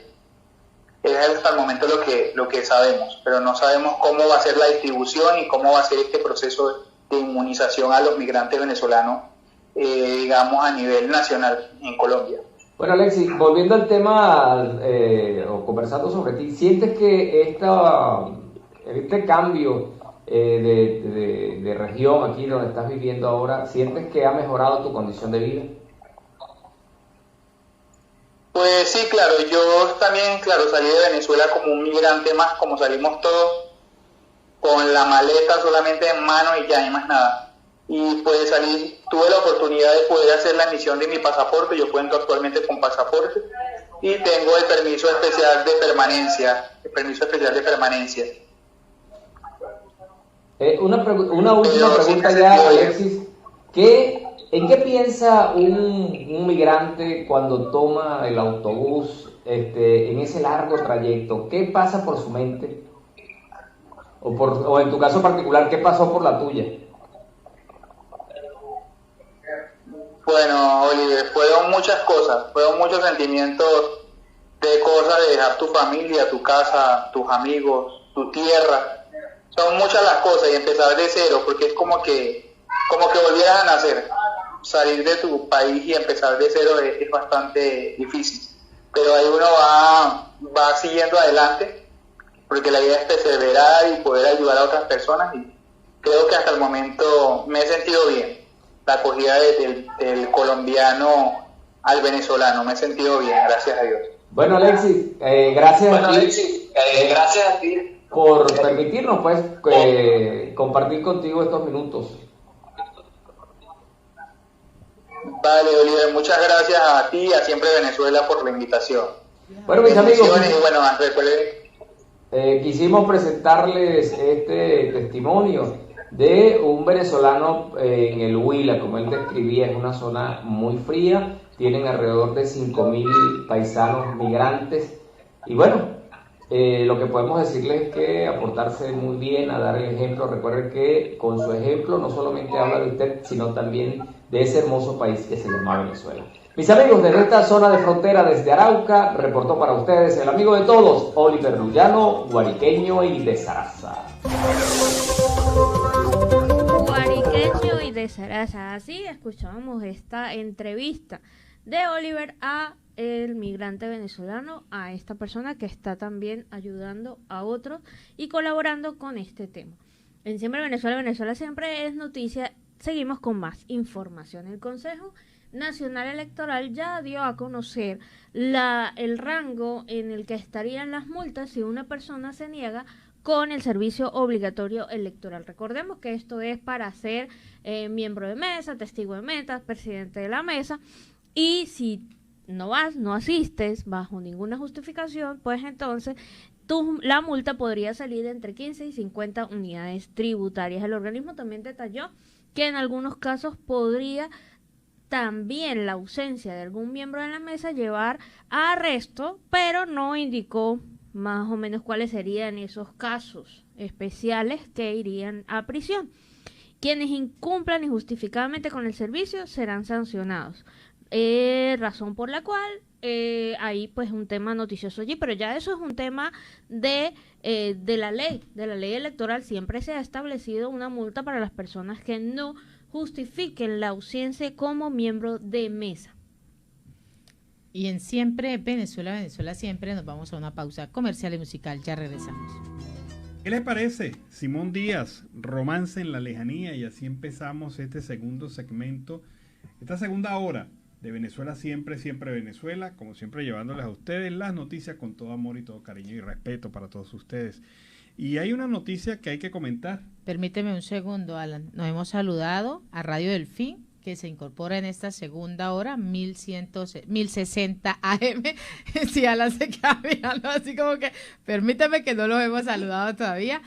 Es hasta el momento lo que sabemos, pero no sabemos cómo va a ser la distribución y cómo va a ser este proceso de inmunización a los migrantes venezolanos, digamos, a nivel nacional en Colombia. Bueno, Alexis, volviendo al tema, o conversando sobre ti, ¿sientes que este cambio de región aquí donde estás viviendo ahora, sientes que ha mejorado tu condición de vida? Pues sí, claro, yo también, salí de Venezuela como un migrante más, como salimos todos, con la maleta solamente en mano y ya, ni más nada. Y pues tuve la oportunidad de poder hacer la emisión de mi pasaporte, yo cuento actualmente con pasaporte, y tengo el permiso especial de permanencia, Una última pregunta ya, Alexis, ¿en qué piensa un migrante cuando toma el autobús en ese largo trayecto? ¿Qué pasa por su mente? O en tu caso particular, ¿qué pasó por la tuya? Bueno, Oliver, fueron muchas cosas, fueron muchos sentimientos de cosas de dejar tu familia, tu casa, tus amigos, tu tierra. Son muchas las cosas y empezar de cero, porque es como que volvieras a nacer. Salir de tu país y empezar de cero es bastante difícil, pero ahí uno va siguiendo adelante, porque la idea es perseverar y poder ayudar a otras personas, y creo que hasta el momento me he sentido bien. La acogida del colombiano al venezolano, me he sentido bien, gracias a Dios. Bueno, Alexis, gracias a ti por permitirnos compartir contigo estos minutos. Vale, Oliver, muchas gracias a ti y a Siempre Venezuela por la invitación. Bueno, mis amigos, recuerden, quisimos presentarles este testimonio de un venezolano en el Huila, como él describía, es una zona muy fría, tienen alrededor de 5.000 paisanos migrantes, y bueno, lo que podemos decirles es que aportarse muy bien a dar el ejemplo. Recuerden que con su ejemplo no solamente habla de usted, sino también de ese hermoso país que se llama Venezuela. Mis amigos, desde esta zona de frontera, desde Arauca, reportó para ustedes el amigo de todos, Oliver Lujano, guariqueño y de Zaraza. Guariqueño y de Zaraza. Así escuchábamos esta entrevista de Oliver a el migrante venezolano, a esta persona que está también ayudando a otros y colaborando con este tema. En Siempre Venezuela, Venezuela siempre es noticia. Seguimos con más información. El Consejo Nacional Electoral ya dio a conocer el rango en el que estarían las multas si una persona se niega con el servicio obligatorio electoral. Recordemos que esto es para ser miembro de mesa, testigo de mesa, presidente de la mesa, y si no asistes bajo ninguna justificación, pues entonces la multa podría salir entre 15 y 50 unidades tributarias. El organismo también detalló que en algunos casos podría también la ausencia de algún miembro de la mesa llevar a arresto, pero no indicó más o menos cuáles serían esos casos especiales que irían a prisión. Quienes incumplan injustificadamente con el servicio serán sancionados. Razón por la cual hay pues un tema noticioso allí, pero ya eso es un tema de la ley electoral. Siempre se ha establecido una multa para las personas que no justifiquen la ausencia como miembro de mesa. Y en Siempre Venezuela, Venezuela Siempre, nos vamos a una pausa comercial y musical. Ya regresamos. ¿Qué les parece? Simón Díaz, Romance en la Lejanía, y así empezamos este segundo segmento, esta segunda hora de Venezuela Siempre, Siempre Venezuela, como siempre llevándoles a ustedes las noticias con todo amor y todo cariño y respeto para todos ustedes. Y hay una noticia que hay que comentar. Permíteme un segundo, Alan. Nos hemos saludado a Radio Delfín, que se incorpora en esta segunda hora, 1060 AM. Si Alan se queda mirando así como que, permíteme que no lo hemos saludado todavía.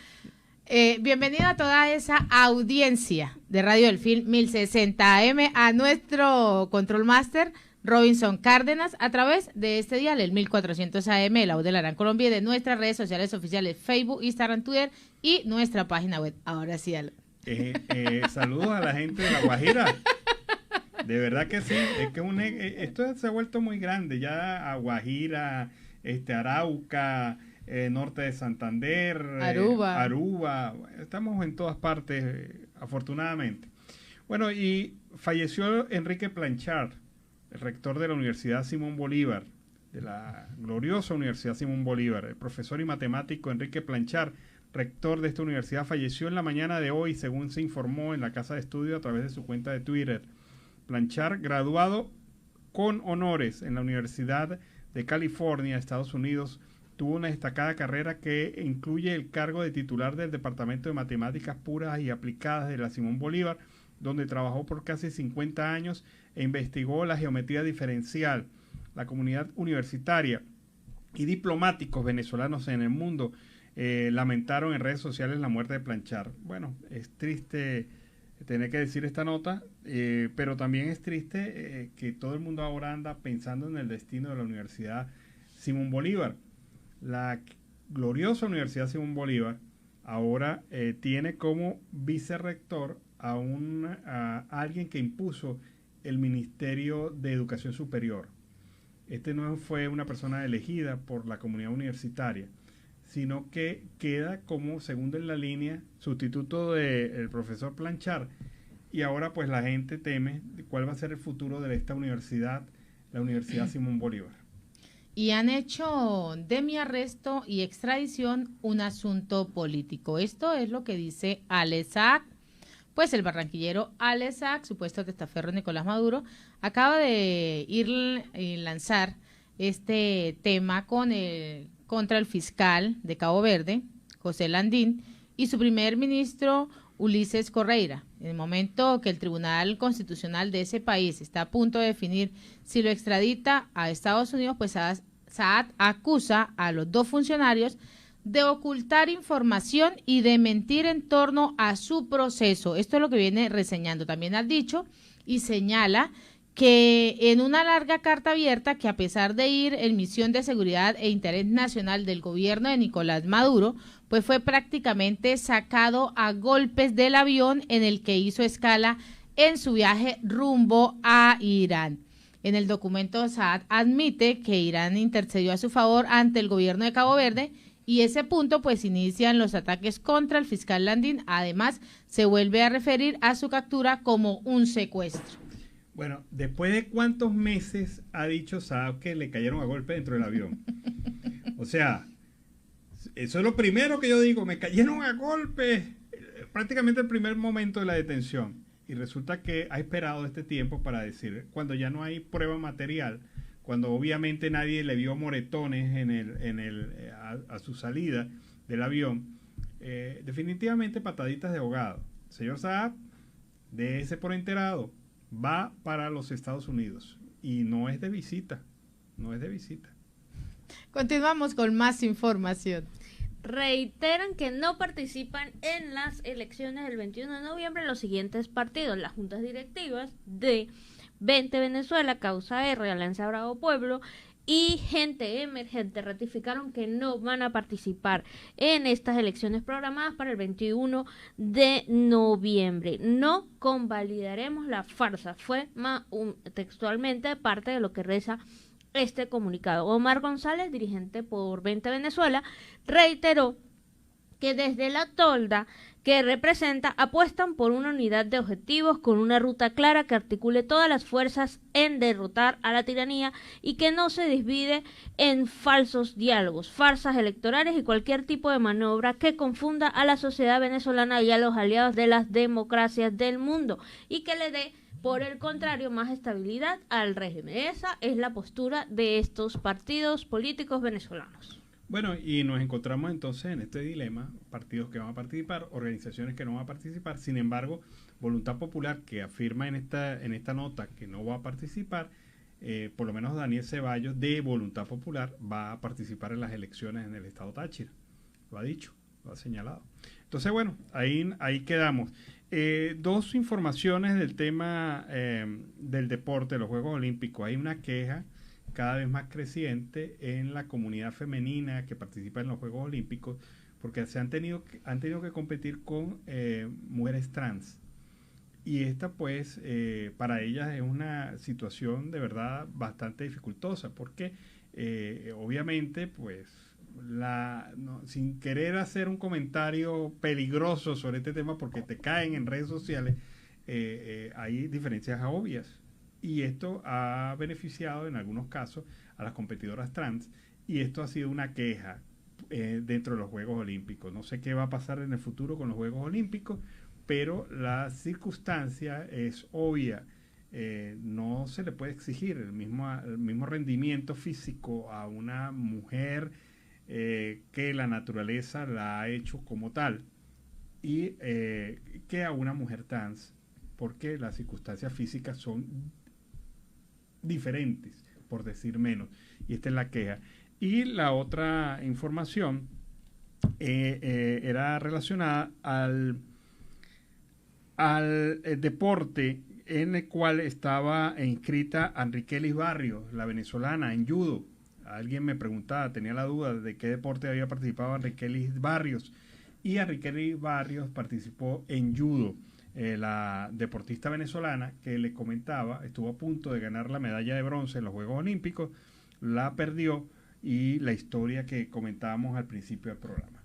Bienvenido a toda esa audiencia de Radio Delfín 1060 AM, a nuestro Control Master, Robinson Cárdenas, a través de este dial, el 1400 AM, la voz de la Gran Colombia, y de nuestras redes sociales oficiales, Facebook, Instagram, Twitter y nuestra página web. Ahora sí, Alan. Saludos a la gente de La Guajira. De verdad que sí, es que esto se ha vuelto muy grande, ya a Guajira, Arauca, norte de Santander, Aruba, estamos en todas partes, afortunadamente. Bueno, y falleció Enrique Planchart, el rector de la Universidad Simón Bolívar, de la gloriosa Universidad Simón Bolívar. El profesor y matemático Enrique Planchart, rector de esta universidad, falleció en la mañana de hoy, según se informó en la Casa de Estudio a través de su cuenta de Twitter. Planchart, graduado con honores en la Universidad de California, Estados Unidos, tuvo una destacada carrera que incluye el cargo de titular del Departamento de Matemáticas Puras y Aplicadas de la Simón Bolívar, donde trabajó por casi 50 años e investigó la geometría diferencial. La comunidad universitaria y diplomáticos venezolanos en el mundo lamentaron en redes sociales la muerte de Planchart. Bueno, es triste tener que decir esta nota, pero también es triste que todo el mundo ahora anda pensando en el destino de la Universidad Simón Bolívar. La gloriosa Universidad Simón Bolívar ahora tiene como vicerrector a alguien que impuso el Ministerio de Educación Superior. Este no fue una persona elegida por la comunidad universitaria, sino que queda como segundo en la línea, sustituto del profesor Planchart, y ahora pues la gente teme cuál va a ser el futuro de esta universidad, la Universidad Simón Bolívar. Y han hecho de mi arresto y extradición un asunto político. Esto es lo que dice Alex Saab. Pues el barranquillero Alex Saab, supuesto testaferro Nicolás Maduro, acaba de lanzar este tema contra el fiscal de Cabo Verde, José Landín, y su primer ministro, Ulises Correia. En el momento que el Tribunal Constitucional de ese país está a punto de definir si lo extradita a Estados Unidos, pues Saab acusa a los dos funcionarios de ocultar información y de mentir en torno a su proceso. Esto es lo que viene reseñando. También ha dicho y señala que en una larga carta abierta, que a pesar de ir en misión de seguridad e interés nacional del gobierno de Nicolás Maduro, pues fue prácticamente sacado a golpes del avión en el que hizo escala en su viaje rumbo a Irán. En el documento, Saab admite que Irán intercedió a su favor ante el gobierno de Cabo Verde, y ese punto pues inician los ataques contra el fiscal Landín. Además, se vuelve a referir a su captura como un secuestro. Bueno, ¿después de cuántos meses ha dicho Saab que le cayeron a golpe dentro del avión? O sea, eso es lo primero que yo digo, me cayeron a golpe, prácticamente el primer momento de la detención. Y resulta que ha esperado este tiempo para decir, cuando ya no hay prueba material, cuando obviamente nadie le vio moretones a su salida del avión, definitivamente pataditas de ahogado. Señor Saab, déjese por enterado, va para los Estados Unidos y no es de visita, no es de visita. Continuamos con más información. Reiteran que no participan en las elecciones del 21 de noviembre los siguientes partidos: las juntas directivas de 20 Venezuela, Causa R, Alianza Bravo Pueblo y Gente Emergente. Ratificaron que no van a participar en estas elecciones programadas para el 21 de noviembre. No convalidaremos la farsa, fue textualmente parte de lo que reza este comunicado. Omar González, dirigente por 20 Venezuela, reiteró que desde la tolda que representa apuestan por una unidad de objetivos con una ruta clara que articule todas las fuerzas en derrotar a la tiranía y que no se divide en falsos diálogos, farsas electorales y cualquier tipo de maniobra que confunda a la sociedad venezolana y a los aliados de las democracias del mundo y que le dé, por el contrario, más estabilidad al régimen. Esa es la postura de estos partidos políticos venezolanos. Bueno, y nos encontramos entonces en este dilema: partidos que van a participar, organizaciones que no van a participar. Sin embargo, Voluntad Popular, que afirma en esta nota que no va a participar, por lo menos Daniel Ceballos de Voluntad Popular va a participar en las elecciones en el estado Táchira. Lo ha dicho, lo ha señalado. Entonces, bueno, ahí quedamos. Dos informaciones del tema del deporte, los Juegos Olímpicos. Hay una queja cada vez más creciente en la comunidad femenina que participa en los Juegos Olímpicos, porque han tenido que competir con mujeres trans. Y esta, pues, para ellas es una situación de verdad bastante dificultosa, porque obviamente, pues, sin querer hacer un comentario peligroso sobre este tema, porque te caen en redes sociales, hay diferencias obvias. Y esto ha beneficiado en algunos casos a las competidoras trans, y esto ha sido una queja dentro de los Juegos Olímpicos. No sé qué va a pasar en el futuro con los Juegos Olímpicos, pero la circunstancia es obvia. No se le puede exigir el mismo rendimiento físico a una mujer que la naturaleza la ha hecho como tal, y que a una mujer trans, porque las circunstancias físicas son diferentes, por decir menos, y esta es la queja. Y la otra información era relacionada al deporte en el cual estaba inscrita Enriquelis Barrios, la venezolana, en judo. Alguien me preguntaba, tenía la duda de qué deporte había participado Enriquelis Barrios, y Enriquelis Barrios participó en judo. La deportista venezolana que le comentaba estuvo a punto de ganar la medalla de bronce en los Juegos Olímpicos, la perdió, y la historia que comentábamos al principio del programa.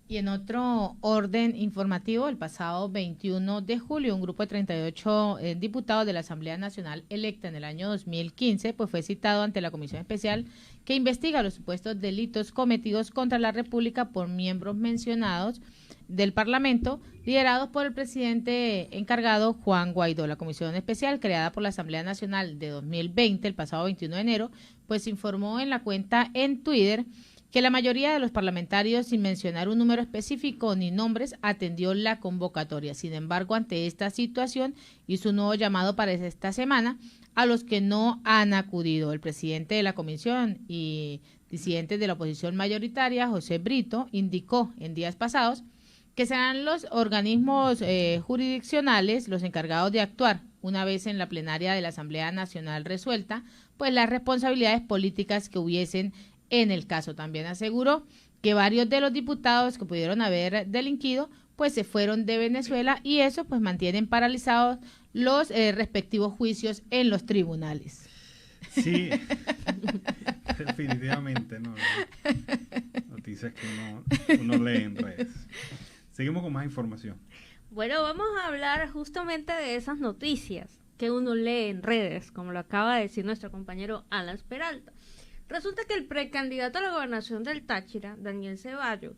Y en otro orden informativo, el pasado 21 de julio, un grupo de 38 diputados de la Asamblea Nacional electa en el año 2015, pues fue citado ante la Comisión Especial que investiga los supuestos delitos cometidos contra la República por miembros mencionados del Parlamento, liderados por el presidente encargado Juan Guaidó. La Comisión Especial, creada por la Asamblea Nacional de 2020, el pasado 21 de enero, pues informó en la cuenta en Twitter que la mayoría de los parlamentarios, sin mencionar un número específico ni nombres, atendió la convocatoria. Sin embargo, ante esta situación, hizo un nuevo llamado para esta semana a los que no han acudido. El presidente de la comisión y disidentes de la oposición mayoritaria, José Brito, indicó en días pasados que serán los organismos jurisdiccionales los encargados de actuar, una vez en la plenaria de la Asamblea Nacional resuelta, pues las responsabilidades políticas que hubiesen en el caso. También aseguró que varios de los diputados que pudieron haber delinquido pues se fueron de Venezuela, y eso pues mantienen paralizados los respectivos juicios en los tribunales. Sí, definitivamente, ¿no? Noticias que uno lee en redes. Seguimos con más información. Bueno, vamos a hablar justamente de esas noticias que uno lee en redes, como lo acaba de decir nuestro compañero Alan Peralta. Resulta que el precandidato a la gobernación del Táchira, Daniel Ceballos,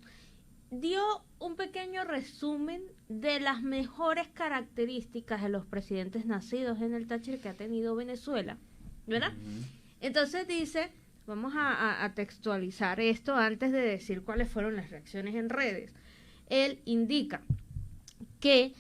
dio un pequeño resumen de las mejores características de los presidentes nacidos en el Táchira que ha tenido Venezuela, ¿verdad? Entonces dice, vamos a textualizar esto antes de decir cuáles fueron las reacciones en redes. Él indica que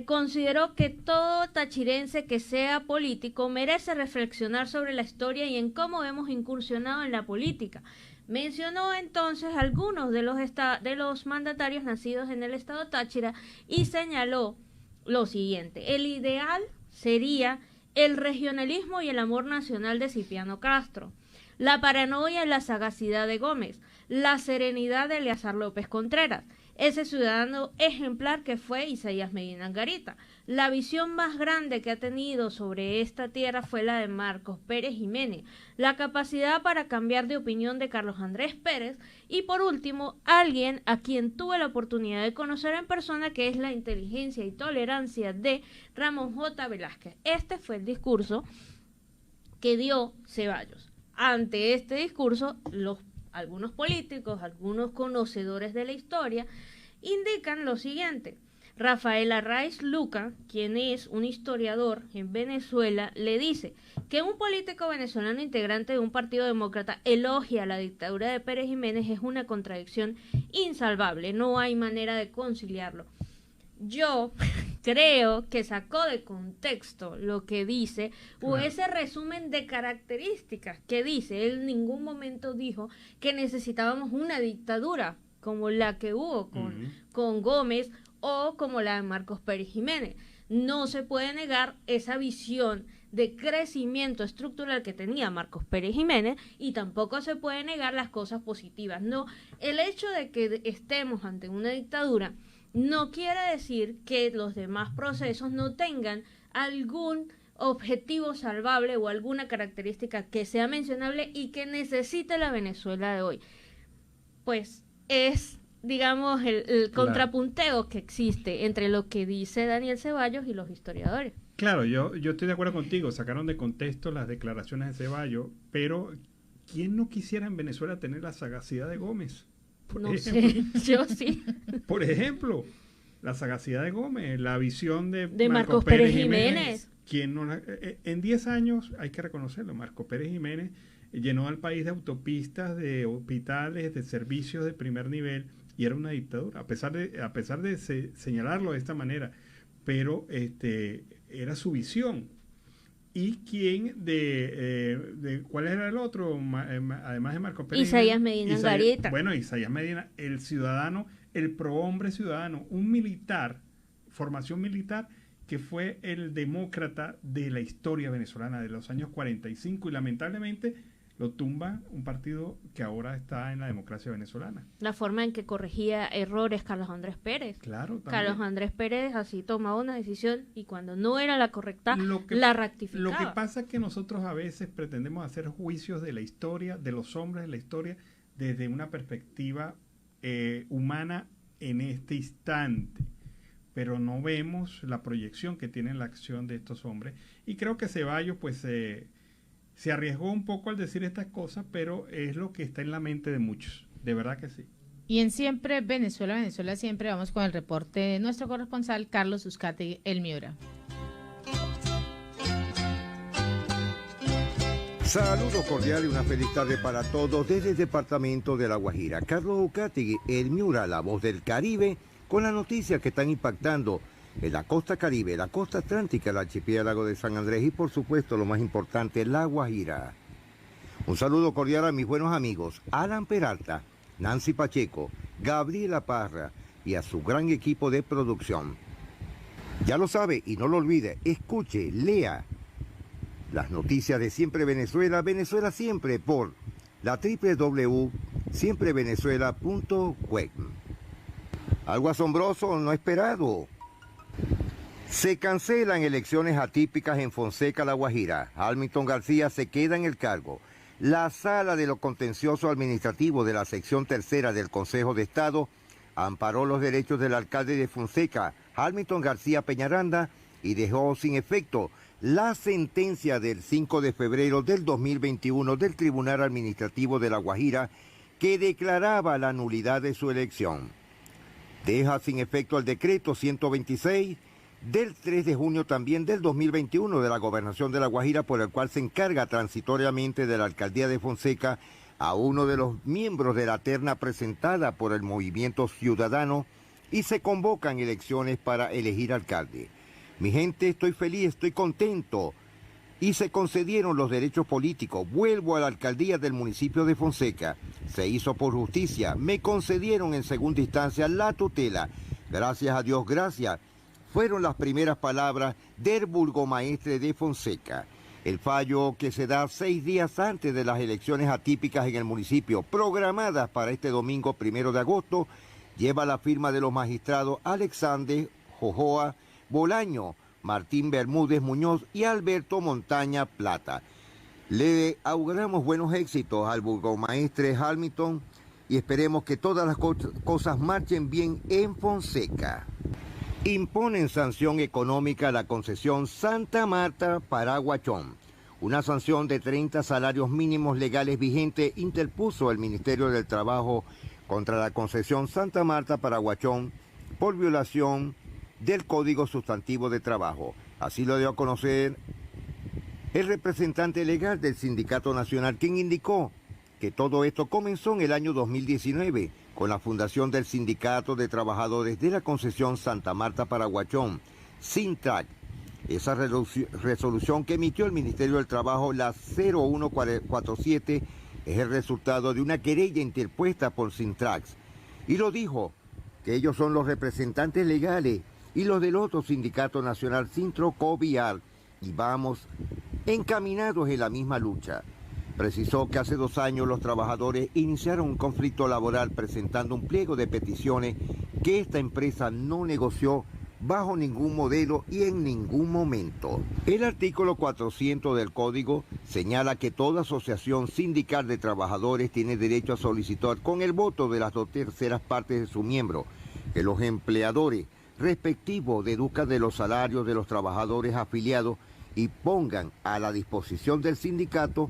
consideró que todo tachirense que sea político merece reflexionar sobre la historia y en cómo hemos incursionado en la política. Mencionó entonces algunos de los mandatarios nacidos en el estado Táchira y señaló lo siguiente: el ideal sería el regionalismo y el amor nacional de Cipriano Castro, la paranoia y la sagacidad de Gómez, la serenidad de Eleazar López Contreras, ese ciudadano ejemplar que fue Isaías Medina Angarita. La visión más grande que ha tenido sobre esta tierra fue la de Marcos Pérez Jiménez, la capacidad para cambiar de opinión de Carlos Andrés Pérez y por último, alguien a quien tuve la oportunidad de conocer en persona, que es la inteligencia y tolerancia de Ramón J. Velázquez. Este fue el discurso que dio Ceballos. Ante este discurso, algunos políticos, algunos conocedores de la historia, indican lo siguiente. Rafael Arraiz Luca, quien es un historiador en Venezuela, le dice que un político venezolano integrante de un partido demócrata elogia la dictadura de Pérez Jiménez es una contradicción insalvable, no hay manera de conciliarlo. Yo creo que sacó de contexto lo que dice, o ese resumen de características que dice. Él en ningún momento dijo que necesitábamos una dictadura como la que hubo con Gómez o como la de Marcos Pérez Jiménez. No se puede negar esa visión de crecimiento estructural que tenía Marcos Pérez Jiménez y tampoco se puede negar las cosas positivas. No, el hecho de que estemos ante una dictadura no quiere decir que los demás procesos no tengan algún objetivo salvable o alguna característica que sea mencionable y que necesite la Venezuela de hoy. Pues es, digamos, el contrapunteo que existe entre lo que dice Daniel Ceballos y los historiadores. Claro, yo estoy de acuerdo contigo, sacaron de contexto las declaraciones de Ceballos, pero ¿quién no quisiera en Venezuela tener la sagacidad de Gómez? No sé, yo sí. Por ejemplo, la sagacidad de Gómez, la visión de Marcos Pérez Jiménez. ¿Quién no en 10 años, hay que reconocerlo, Marcos Pérez Jiménez llenó al país de autopistas, de hospitales, de servicios de primer nivel, y era una dictadura, a pesar de señalarlo de esta manera, pero era su visión. ¿Y quién cuál era el otro? Además de Marcos Pérez. Isaías Medina Angarita. Bueno, Isaías Medina, el ciudadano, el prohombre ciudadano, un militar, formación militar, que fue el demócrata de la historia venezolana de los años 45 y lamentablemente lo tumba un partido que ahora está en la democracia venezolana. La forma en que corregía errores Carlos Andrés Pérez. Claro, también. Carlos Andrés Pérez así tomaba una decisión y cuando no era la correcta, la rectificaba. Lo que pasa es que nosotros a veces pretendemos hacer juicios de la historia, de los hombres de la historia, desde una perspectiva humana en este instante, pero no vemos la proyección que tiene la acción de estos hombres. Y creo que Ceballos pues se arriesgó un poco al decir estas cosas, pero es lo que está en la mente de muchos, de verdad que sí. Y en Siempre Venezuela, Venezuela Siempre, vamos con el reporte de nuestro corresponsal Carlos Uzcategui, El Miura. Saludos cordiales y una feliz tarde para todos desde el departamento de La Guajira. Carlos Uzcategui, El Miura, la voz del Caribe, con las noticias que están impactando en la costa Caribe, la costa atlántica, el archipiélago de San Andrés y por supuesto lo más importante, La Guajira. Un saludo cordial a mis buenos amigos Alan Peralta, Nancy Pacheco, Gabriela Parra y a su gran equipo de producción. Ya lo sabe y no lo olvide, escuche, lea las noticias de Siempre Venezuela, Venezuela Siempre por la www.siemprevenezuela.web. Algo asombroso no esperado. Se cancelan elecciones atípicas en Fonseca, La Guajira. Hamilton García se queda en el cargo. La Sala de lo Contencioso Administrativo de la Sección Tercera del Consejo de Estado amparó los derechos del alcalde de Fonseca, Hamilton García Peñaranda, y dejó sin efecto la sentencia del 5 de febrero del 2021 del Tribunal Administrativo de La Guajira que declaraba la nulidad de su elección. Deja sin efecto el decreto 126 del 3 de junio también del 2021 de la Gobernación de La Guajira, por el cual se encarga transitoriamente de la alcaldía de Fonseca a uno de los miembros de la terna presentada por el Movimiento Ciudadano y se convocan elecciones para elegir alcalde. Mi gente, estoy feliz, estoy contento. Y se concedieron los derechos políticos. Vuelvo a la alcaldía del municipio de Fonseca. Se hizo por justicia. Me concedieron en segunda instancia la tutela. Gracias a Dios, gracias. Fueron las primeras palabras del burgomaestre de Fonseca. El fallo, que se da 6 días antes de las elecciones atípicas en el municipio, programadas para este domingo 1 de agosto, lleva la firma de los magistrados Alexander Jojoa Bolaño, Martín Bermúdez Muñoz y Alberto Montaña Plata. Le auguramos buenos éxitos al burgomaestre Hamilton y esperemos que todas las cosas marchen bien en Fonseca. Imponen sanción económica a la concesión Santa Marta para Huachón. Una sanción de 30 salarios mínimos legales vigentes interpuso el Ministerio del Trabajo contra la concesión Santa Marta para Huachón por violación del Código Sustantivo de Trabajo. Así lo dio a conocer el representante legal del Sindicato Nacional, quien indicó que todo esto comenzó en el año 2019 con la fundación del Sindicato de Trabajadores de la Concesión Santa Marta para Huachón, SINTRAC. Esa resolución que emitió el Ministerio del Trabajo, la 0147, es el resultado de una querella interpuesta por SINTRAC. Y lo dijo, que ellos son los representantes legales y los del otro sindicato nacional, Sintrocovial, y vamos encaminados en la misma lucha. Precisó que hace 2 años los trabajadores iniciaron un conflicto laboral presentando un pliego de peticiones que esta empresa no negoció bajo ningún modelo y en ningún momento. El artículo 400 del Código señala que toda asociación sindical de trabajadores tiene derecho a solicitar con el voto de las 2/3 partes de sus miembros que los empleadores respectivos deduzcan de los salarios de los trabajadores afiliados y pongan a la disposición del sindicato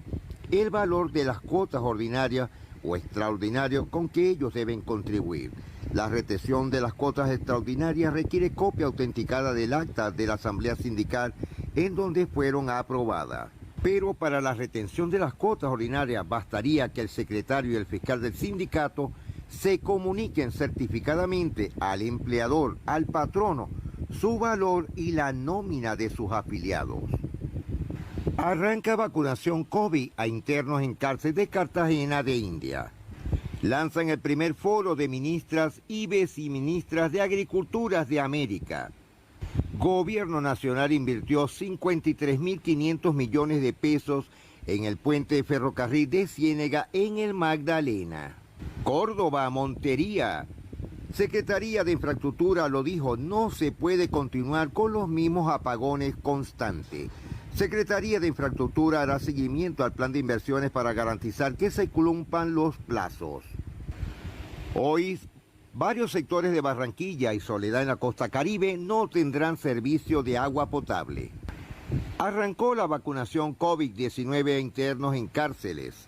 el valor de las cuotas ordinarias o extraordinarias con que ellos deben contribuir. La retención de las cuotas extraordinarias requiere copia autenticada del acta de la Asamblea Sindical en donde fueron aprobadas. Pero para la retención de las cuotas ordinarias bastaría que el secretario y el fiscal del sindicato se comuniquen certificadamente al empleador, al patrono, su valor y la nómina de sus afiliados. Arranca vacunación COVID a internos en cárcel de Cartagena de India. Lanzan el primer foro de ministras y viceministras de Agriculturas de América. Gobierno Nacional invirtió 53.500 millones de pesos en el puente de ferrocarril de Ciénega en el Magdalena. Córdoba, Montería. Secretaría de Infraestructura lo dijo, no se puede continuar con los mismos apagones constantes. Secretaría de Infraestructura hará seguimiento al plan de inversiones para garantizar que se cumplan los plazos. Hoy, varios sectores de Barranquilla y Soledad en la costa Caribe no tendrán servicio de agua potable. Arrancó la vacunación COVID-19 a internos en cárceles.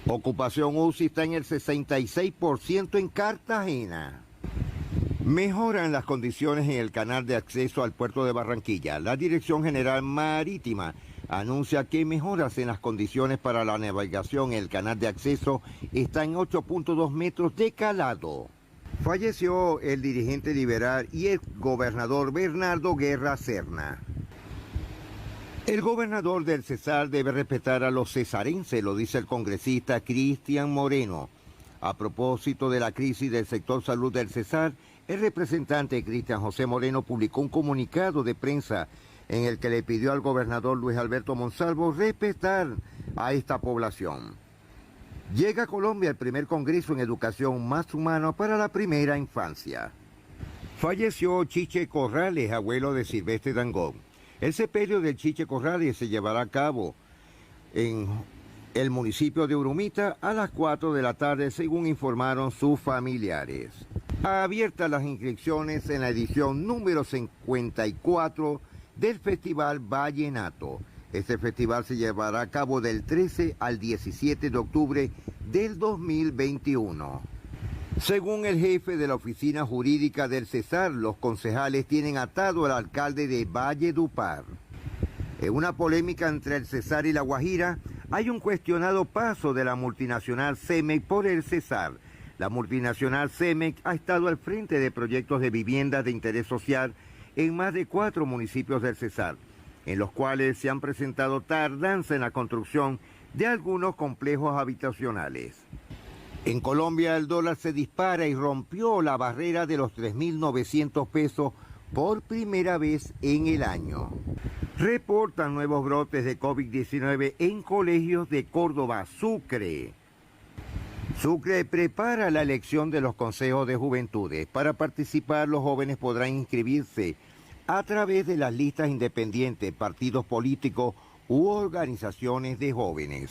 Ocupación UCI está en el 66% en Cartagena. Mejoran las condiciones en el canal de acceso al puerto de Barranquilla. La Dirección General Marítima anuncia que mejoras en las condiciones para la navegación en el canal de acceso está en 8.2 metros de calado. Falleció el dirigente liberal y el gobernador Bernardo Guerra Serna. El gobernador del Cesar debe respetar a los cesarenses, lo dice el congresista Cristian Moreno. A propósito de la crisis del sector salud del Cesar, el representante Cristian José Moreno publicó un comunicado de prensa en el que le pidió al gobernador Luis Alberto Monsalvo respetar a esta población. Llega a Colombia el primer congreso en educación más humana para la primera infancia. Falleció Chiche Corrales, abuelo de Silvestre Dangond. El sepelio del Chiche Corrales se llevará a cabo en el municipio de Urumita a las 4 de la tarde, según informaron sus familiares. Abiertas las inscripciones en la edición número 54 del Festival Vallenato. Este festival se llevará a cabo del 13 al 17 de octubre del 2021. Según el jefe de la oficina jurídica del Cesar, los concejales tienen atado al alcalde de Valledupar. En una polémica entre el Cesar y La Guajira, hay un cuestionado paso de la multinacional CEMEX por el Cesar. La multinacional Cemex ha estado al frente de proyectos de viviendas de interés social en más de 4 municipios del Cesar, en los cuales se han presentado tardanza en la construcción de algunos complejos habitacionales. En Colombia el dólar se dispara y rompió la barrera de los 3.900 pesos por primera vez en el año. Reportan nuevos brotes de COVID-19 en colegios de Córdoba, Sucre. Sucre prepara la elección de los consejos de juventudes. Para participar, los jóvenes podrán inscribirse a través de las listas independientes, partidos políticos u organizaciones de jóvenes.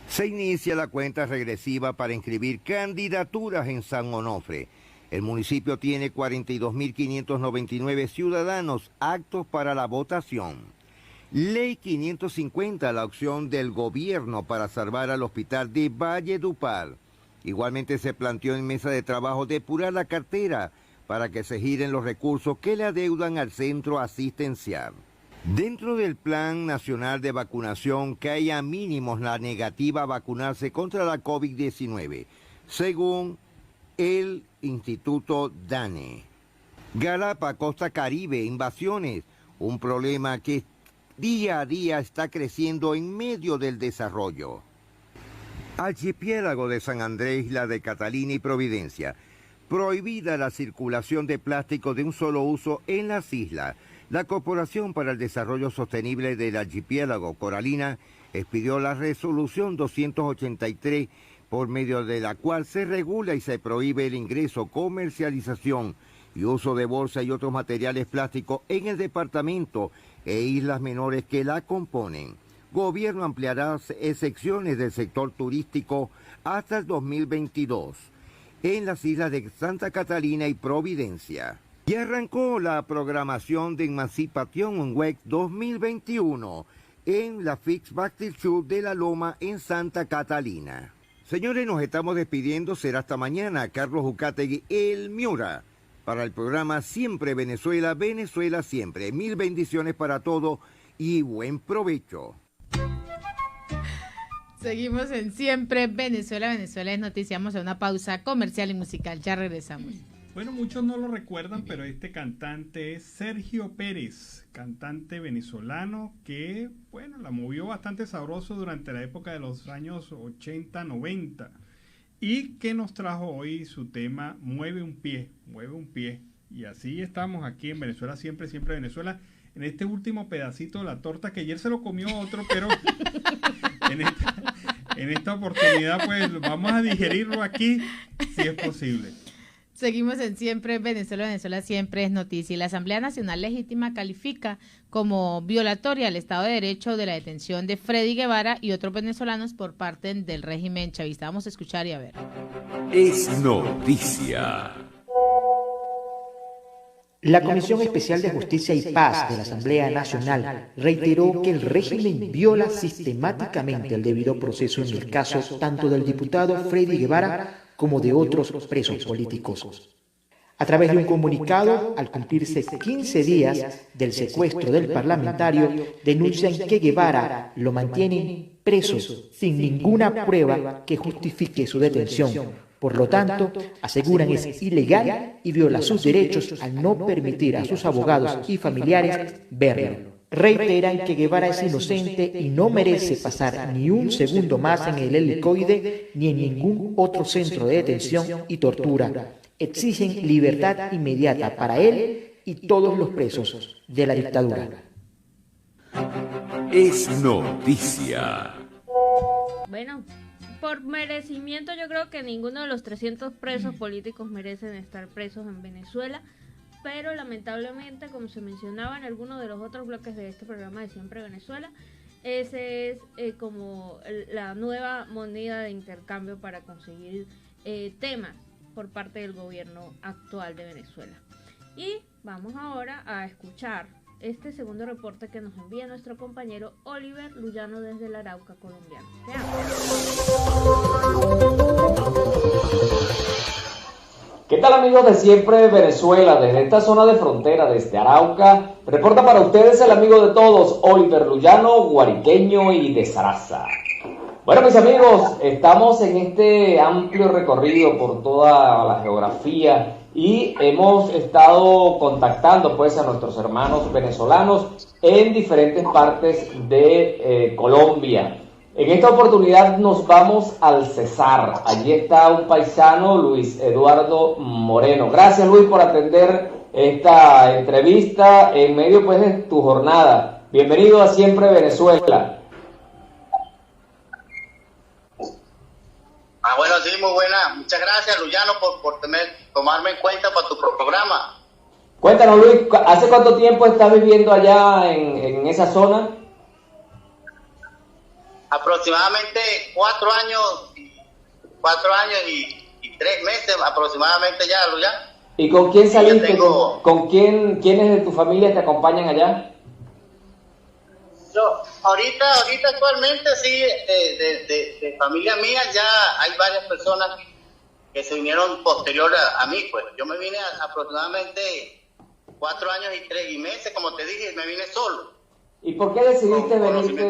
Se inicia la cuenta regresiva para inscribir candidaturas en San Onofre. El municipio tiene 42.599 ciudadanos aptos para la votación. Ley 550, la opción del gobierno para salvar al hospital de Valledupar. Igualmente se planteó en mesa de trabajo depurar la cartera para que se giren los recursos que le adeudan al centro asistencial. Dentro del Plan Nacional de Vacunación cae a mínimos la negativa a vacunarse contra la COVID-19, según el Instituto DANE. Galapa, Costa Caribe, invasiones, un problema que día a día está creciendo en medio del desarrollo. Archipiélago de San Andrés, Isla de Catalina y Providencia. Prohibida la circulación de plástico de un solo uso en las islas. La Corporación para el Desarrollo Sostenible del Archipiélago Coralina expidió la resolución 283, por medio de la cual se regula y se prohíbe el ingreso, comercialización y uso de bolsa y otros materiales plásticos en el departamento e islas menores que la componen. Gobierno ampliará excepciones del sector turístico hasta el 2022 en las islas de Santa Catalina y Providencia. Y arrancó la programación de Emancipación Week 2021 en la Fix Factory Show de La Loma en Santa Catalina. Señores, nos estamos despidiendo. Será hasta mañana. Carlos Ucategui, el Miura, para el programa Siempre Venezuela, Venezuela Siempre. Mil bendiciones para todos y buen provecho. Seguimos en Siempre Venezuela, Venezuela es noticia. Vamos a una pausa comercial y musical. Ya regresamos. Bueno, muchos no lo recuerdan, pero este cantante es Sergio Pérez, cantante venezolano que, bueno, la movió bastante sabroso durante la época de los años 80, 90 y que nos trajo hoy su tema Mueve un pie, mueve un pie. Y así estamos aquí en Venezuela, siempre, siempre Venezuela, en este último pedacito de la torta que ayer se lo comió otro, pero en esta oportunidad pues vamos a digerirlo aquí si es posible. Seguimos en Siempre Venezuela, Venezuela Siempre es noticia. Y la Asamblea Nacional Legítima califica como violatoria al Estado de Derecho de la detención de Freddy Guevara y otros venezolanos por parte del régimen chavista. Vamos a escuchar y a ver. Es noticia. La Comisión Especial de Justicia y Paz de la Asamblea Nacional reiteró que el régimen viola sistemáticamente el debido proceso en el caso tanto del diputado Freddy Guevara como de otros presos políticos. A través de un comunicado, al cumplirse 15 días del secuestro del parlamentario, denuncian que Guevara lo mantienen preso sin ninguna prueba que justifique su detención. Por lo tanto, aseguran es ilegal y viola sus derechos al no permitir a sus abogados y familiares verlo. Reiteran que Guevara es inocente y no merece pasar ni un segundo más en el helicoide ni en ningún otro centro de detención y tortura. Exigen libertad inmediata para él y todos los presos de la dictadura. Es noticia. Bueno, por merecimiento yo creo que ninguno de los 300 presos políticos merecen estar presos en Venezuela. Pero lamentablemente, como se mencionaba en algunos de los otros bloques de este programa de Siempre Venezuela, ese es como la nueva moneda de intercambio para conseguir temas por parte del gobierno actual de Venezuela. Y vamos ahora a escuchar este segundo reporte que nos envía nuestro compañero Oliver Luyano desde el Arauca colombiano. ¿Qué tal amigos de Siempre Venezuela? Desde esta zona de frontera, desde Arauca, reporta para ustedes el amigo de todos, Oliver Luyano, guariqueño y de Saraza. Bueno, mis amigos, estamos en este amplio recorrido por toda la geografía y hemos estado contactando pues a nuestros hermanos venezolanos en diferentes partes de Colombia. En esta oportunidad nos vamos al Cesar. Allí está un paisano, Luis Eduardo Moreno. Gracias, Luis, por atender esta entrevista en medio pues de tu jornada. Bienvenido a Siempre Venezuela. Bueno, sí, muy buena. Muchas gracias, Luyano, por tomarme en cuenta para tu programa. Cuéntanos, Luis, ¿hace cuánto tiempo estás viviendo allá en esa zona? Aproximadamente 4 años y 3 meses aproximadamente ya, Luyano. ¿Y con quién saliste? ¿Con quiénes de tu familia te acompañan allá? Ahorita actualmente sí, de familia mía ya hay varias personas que se vinieron posterior a mí, pues. Yo me vine aproximadamente 4 años y 3 meses, como te dije, me vine solo. ¿Y por qué decidiste venirte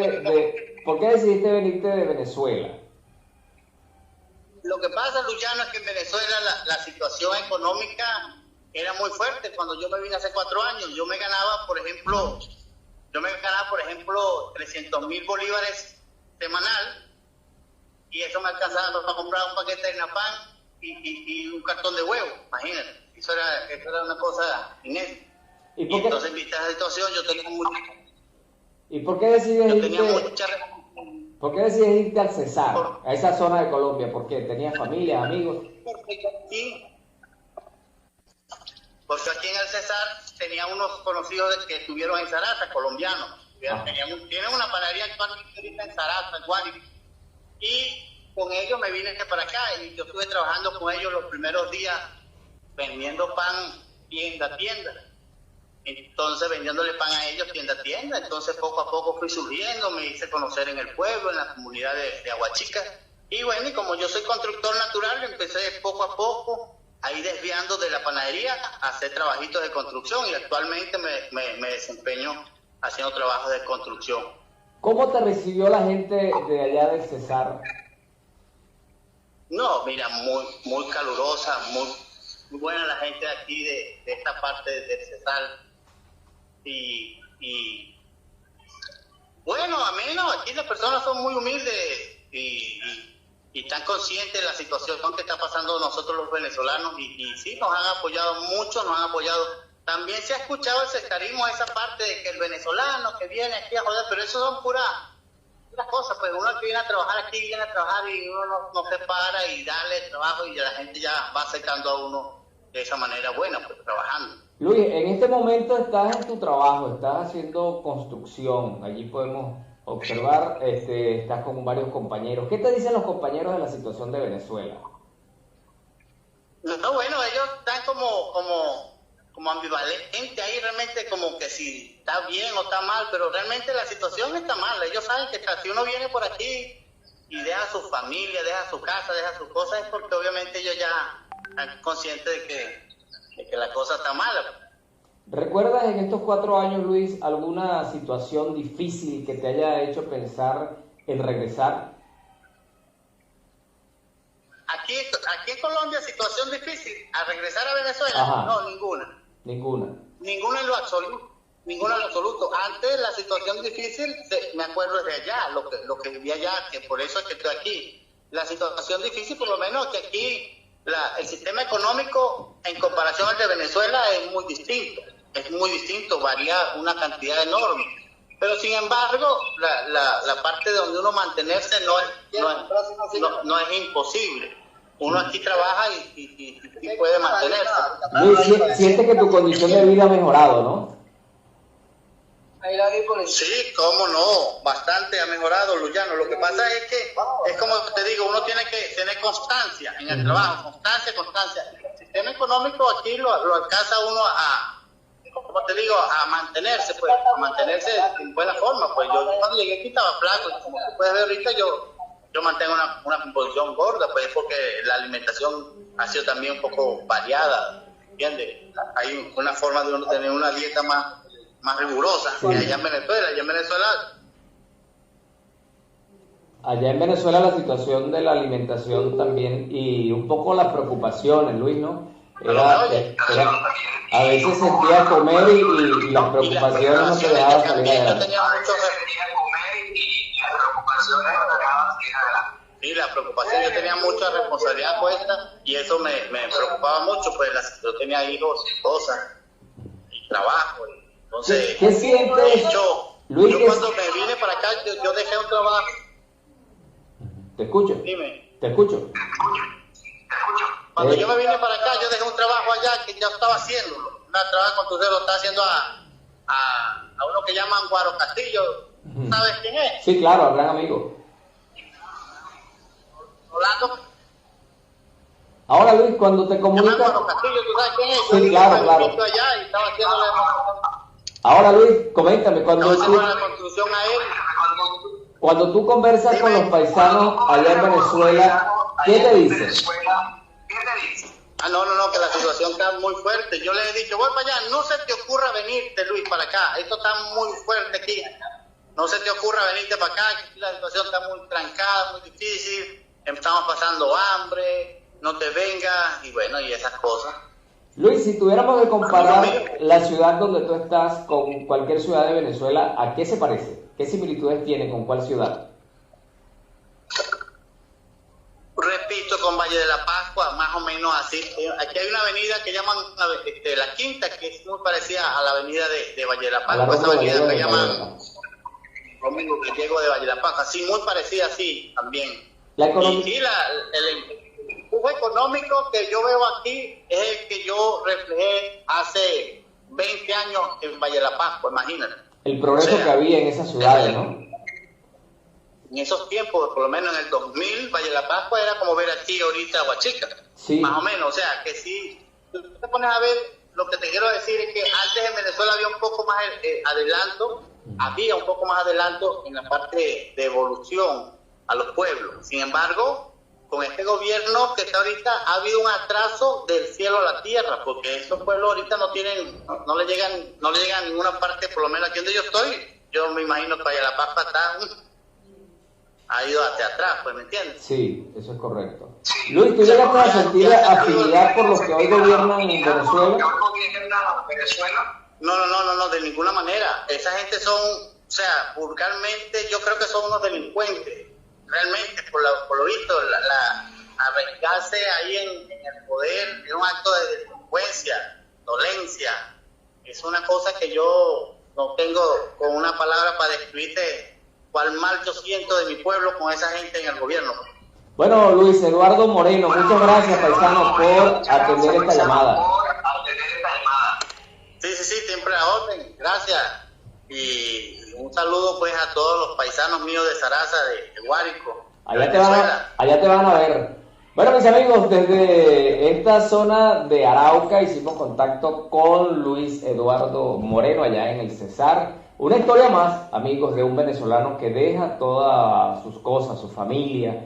de Venezuela? Lo que pasa, Luyano, es que en Venezuela la situación económica era muy fuerte. Cuando yo me vine hace 4 años, yo me ganaba, por ejemplo, 300.000 bolívares semanal, y eso me alcanzaba para comprar un paquete de napán y un cartón de huevo, imagínate. Eso era una cosa inédita. Y entonces, en vista de la situación, yo tenía mucha... ¿Y por qué decides irte al Cesar, a esa zona de Colombia? ¿Por qué? ¿Tenías familia, amigos? Porque aquí en el Cesar tenía unos conocidos que estuvieron en Saraza, colombianos. Tienen una panadería actualmente en Saraza, en Guárico. Y con ellos me vine para acá y yo estuve trabajando con ellos los primeros días vendiendo pan tienda a tienda. Entonces, vendiéndole pan a ellos tienda a tienda. Entonces, poco a poco fui surgiendo, me hice conocer en el pueblo, en la comunidad de Aguachica. Y bueno, y como yo soy constructor natural, empecé poco a poco a ir desviando de la panadería a hacer trabajitos de construcción, y actualmente me desempeño haciendo trabajos de construcción. ¿Cómo te recibió la gente de allá del Cesar? No, mira, muy calurosa, muy buena la gente de aquí, de esta parte del Cesar. Y bueno, a mí no, aquí las personas son muy humildes y están conscientes de la situación que está pasando nosotros los venezolanos, y sí, nos han apoyado mucho, nos han apoyado. También se ha escuchado el cesarismo, esa parte de que el venezolano que viene aquí a joder, pero eso son puras cosas, pues uno que viene a trabajar aquí, viene a trabajar y uno no se para y darle trabajo, y la gente ya va acercando a uno de esa manera buena, pues trabajando. Luis, en este momento estás en tu trabajo, estás haciendo construcción, allí podemos observar, estás con varios compañeros. ¿Qué te dicen los compañeros de la situación de Venezuela? No, bueno, ellos están como ambivalentes ahí, realmente, como que si está bien o está mal, pero realmente la situación está mal. Ellos saben que si uno viene por aquí y deja a su familia, deja su casa, deja sus cosas, es porque obviamente ellos ya están conscientes de que la cosa está mala. ¿Recuerdas en estos 4 años, Luis, alguna situación difícil que te haya hecho pensar en regresar? Aquí en Colombia, situación difícil. ¿A regresar a Venezuela? Ajá. No, ninguna. Ninguna en lo absoluto. Antes la situación difícil, me acuerdo de allá, lo que vivía allá, que por eso es que estoy aquí. La situación difícil, por lo menos, que aquí el sistema económico en comparación al de Venezuela es muy distinto, varía una cantidad enorme. Pero sin embargo, la parte de donde uno mantenerse no es imposible. Uno aquí trabaja y puede mantenerse. Luis, sientes que tu condición de vida ha mejorado, ¿no? Sí, cómo no, bastante ha mejorado, Luyano. Lo que pasa es que, es como te digo, uno tiene que tener constancia en el trabajo, constancia. El sistema económico aquí lo alcanza uno como te digo, a mantenerse en buena forma. Pues yo cuando llegué aquí estaba flaco, y como puedes ver ahorita yo mantengo una composición gorda, pues es porque la alimentación ha sido también un poco variada, ¿entiendes? Hay una forma de uno tener una dieta más rigurosa que allá en Venezuela. Allá en Venezuela la situación de la alimentación también y un poco las preocupaciones, Luis, ¿no? Era, a veces sentía comer y las preocupaciones no te dejaban salir adelante. Sí, la preocupación, yo tenía mucha responsabilidad puesta y eso me preocupaba mucho, pues yo tenía hijos, esposa y trabajo. Entonces, ¿qué sientes, Luis? Yo cuando me vine para acá, yo dejé un trabajo. Te escucho. Dime. Te escucho. Cuando yo me vine para acá, yo dejé un trabajo allá que ya estaba haciéndolo. Un trabajo que usted lo está haciendo a uno que llaman Guaro Castillo. ¿Sabes quién es? Sí, claro, gran amigo. Orlando. Ahora, Luis, cuando te comunicas... Guaro Castillo, ¿tú sabes quién es? Sí, claro, claro. Allá y estaba haciéndole... Ahora, Luis, coméntame, cuando tú conversas con los paisanos allá en Venezuela, ¿qué te dicen? No, que la situación está muy fuerte. Yo le he dicho, voy para allá, no se te ocurra venirte, Luis, para acá. Esto está muy fuerte aquí. No se te ocurra venirte para acá, que la situación está muy trancada, muy difícil. Estamos pasando hambre, no te vengas, y bueno, y esas cosas. Luis, si tuviéramos que comparar la ciudad donde tú estás con cualquier ciudad de Venezuela, ¿a qué se parece? ¿Qué similitudes tiene con cuál ciudad? Repito, con Valle de la Pascua, más o menos así. Aquí hay una avenida que llaman La Quinta, que es muy parecida a la avenida de Valle de la Pascua. Esa avenida que llaman Romero Gallego de Valle de la Pascua, así muy parecida así también. La economía... Y el empuje económico que yo veo aquí es el que yo reflejé hace 20 años en Valle de la Pascua, imagínate. El progreso que había en esas ciudades, ¿no? En esos tiempos, por lo menos en el 2000, Valle de la Pascua era como ver aquí ahorita Huachica, sí. Más o menos, o sea, que si tú te pones a ver, lo que te quiero decir es que antes en Venezuela había un poco más adelanto en la parte de evolución a los pueblos. Sin embargo, con este gobierno que está ahorita, ha habido un atraso del cielo a la tierra, porque estos pueblos ahorita no le llegan a ninguna parte, por lo menos aquí donde yo estoy. Yo me imagino que Valle de la Pascua ha ido hacia atrás, pues, ¿me entiendes? Sí, eso es correcto. Luis, ¿tú llegaste a sentir afinidad por los que hoy gobiernan en Venezuela? No, de ninguna manera. Esa gente son, o sea, vulgarmente yo creo que son unos delincuentes. Realmente, por lo visto, arriesgarse ahí en el poder es un acto de delincuencia, dolencia. Es una cosa que yo no tengo con una palabra para describirte cuál mal yo siento de mi pueblo con esa gente en el gobierno. Bueno, Luis Eduardo Moreno, muchas gracias, paisano, por atender esta llamada. Sí, siempre a orden, gracias. Y un saludo pues a todos los paisanos míos de Zaraza, de Guárico. Allá te van a ver. Bueno, mis amigos, desde esta zona de Arauca hicimos contacto con Luis Eduardo Moreno allá en el Cesar. Una historia más, amigos, de un venezolano que deja todas sus cosas, su familia,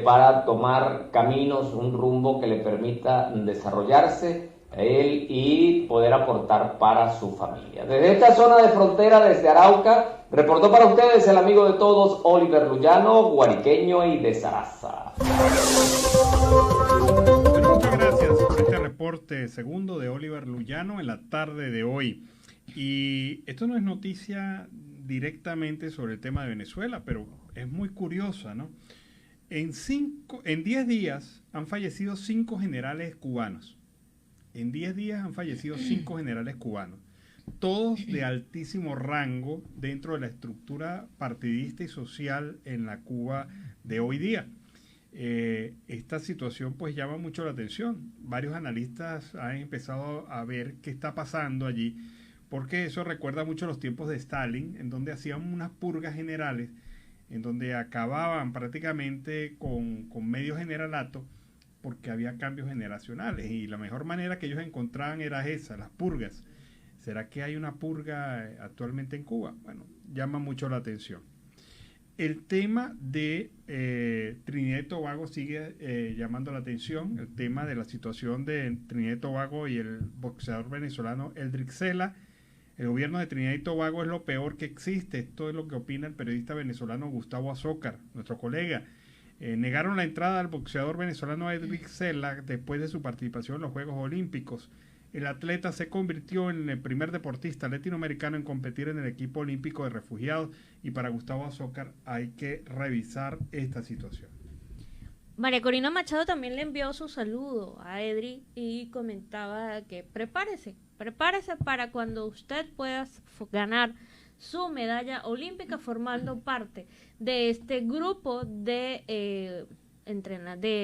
para tomar caminos, un rumbo que le permita desarrollarse él y poder aportar para su familia. Desde esta zona de frontera, desde Arauca, reportó para ustedes el amigo de todos, Oliver Luyano, guariqueño y de Zaraza. Bueno, muchas gracias por este reporte segundo de Oliver Luyano en la tarde de hoy. Y esto no es noticia directamente sobre el tema de Venezuela, pero es muy curiosa, ¿no? En 10 días han fallecido 5 generales cubanos. En 10 días han fallecido 5 generales cubanos, todos de altísimo rango dentro de la estructura partidista y social en la Cuba de hoy día. Esta situación pues llama mucho la atención. Varios analistas han empezado a ver qué está pasando allí, porque eso recuerda mucho los tiempos de Stalin, en donde hacían unas purgas generales, en donde acababan prácticamente con medio generalato, porque había cambios generacionales y la mejor manera que ellos encontraban era esa, las purgas. ¿Será que hay una purga actualmente en Cuba? Bueno, llama mucho la atención. El tema de Trinidad y Tobago sigue llamando la atención, el tema de la situación de Trinidad y Tobago y el boxeador venezolano Eldrick Sela. El gobierno de Trinidad y Tobago es lo peor que existe. Esto es lo que opina el periodista venezolano Gustavo Azócar, nuestro colega. Negaron la entrada al boxeador venezolano Edric Sela después de su participación en los Juegos Olímpicos. El atleta se convirtió en el primer deportista latinoamericano en competir en el equipo olímpico de refugiados, y para Gustavo Azócar hay que revisar esta situación. María Corina Machado también le envió su saludo a Edric y comentaba que prepárese para cuando usted pueda ganar su medalla olímpica formando parte de este grupo de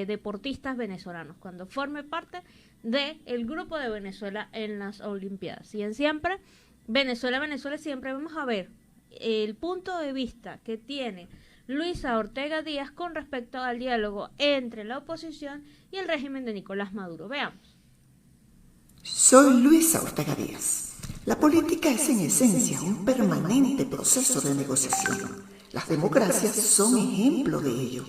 deportistas venezolanos, cuando forme parte del grupo de Venezuela en las Olimpiadas. Y en siempre, Venezuela, siempre vamos a ver el punto de vista que tiene Luisa Ortega Díaz con respecto al diálogo entre la oposición y el régimen de Nicolás Maduro. Veamos. Soy Luisa Ortega Díaz. La política es en esencia un permanente proceso de negociación. Las democracias son ejemplo de ello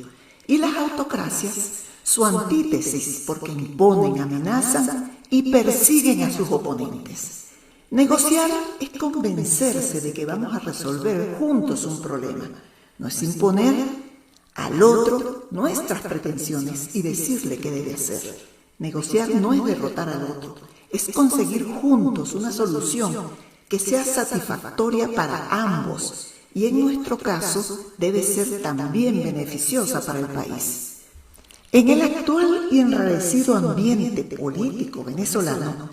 y las autocracias su antítesis, porque imponen, amenazan y persiguen a sus oponentes. Negociar es convencerse de que vamos a resolver juntos un problema. No es imponer al otro nuestras pretensiones y decirle qué debe hacer. Negociar no es derrotar al otro, es conseguir juntos una solución que sea satisfactoria para ambos y en nuestro caso debe ser también beneficiosa para el país. En el actual y enrarecido ambiente político venezolano,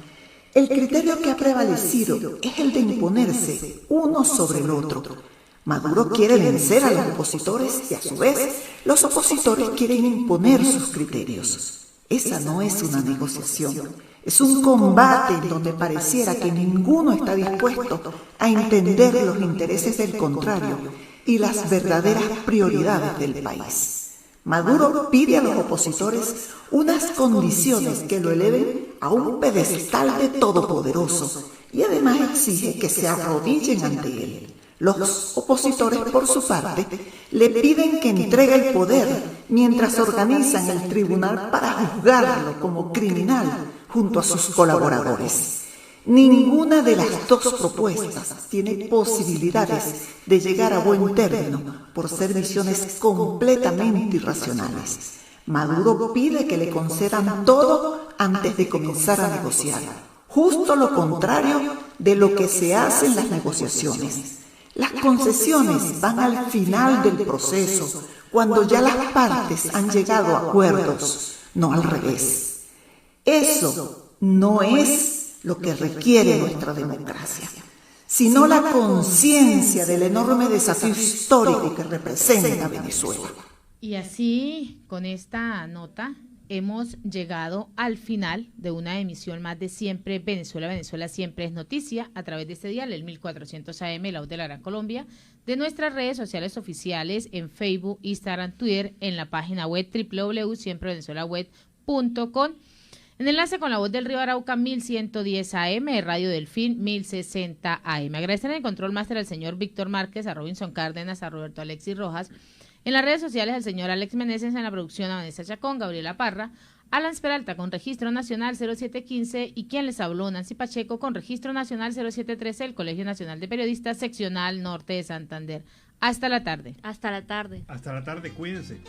el criterio que ha prevalecido es el de imponerse uno sobre el otro. Maduro quiere vencer a los opositores y a su vez los opositores quieren imponer sus criterios. Esa no es una negociación, es un combate en donde pareciera que ninguno está dispuesto a entender los intereses del contrario y las verdaderas prioridades del país. Maduro pide a los opositores unas condiciones que lo eleven a un pedestal de todopoderoso y además exige que se arrodillen ante él. Los opositores, por su parte, le piden que entregue el poder mientras organizan el tribunal para juzgarlo como criminal junto a sus colaboradores. Ninguna de las dos propuestas tiene posibilidades de llegar a buen término por ser visiones completamente irracionales. Maduro pide que le concedan todo antes de comenzar a negociar, justo lo contrario de lo que se hace en las negociaciones. Las concesiones van al final del proceso, cuando ya las partes han llegado a acuerdos, no al revés. Eso no es lo que requiere nuestra democracia, sino la conciencia del enorme desafío histórico que representa Venezuela. Y así, con esta nota, hemos llegado al final de una emisión más de Siempre Venezuela. Venezuela siempre es noticia, a través de este dial, el 1400 AM, la voz de la Gran Colombia, de nuestras redes sociales oficiales en Facebook, Instagram, Twitter, en la página web www.siemprevenezuelaweb.com. En enlace con la voz del Río Arauca, 1110 AM, Radio Delfín, 1060 AM. Agradecer en el control máster al señor Víctor Márquez, a Robinson Cárdenas, a Roberto Alexis Rojas. En las redes sociales al señor Alex Meneses, en la producción a Vanessa Chacón, Gabriela Parra, Alan Peralta con Registro Nacional 0715 y quien les habló, Nancy Pacheco, con Registro Nacional 0713, el Colegio Nacional de Periodistas, Seccional Norte de Santander. Hasta la tarde. Hasta la tarde. Hasta la tarde, cuídense.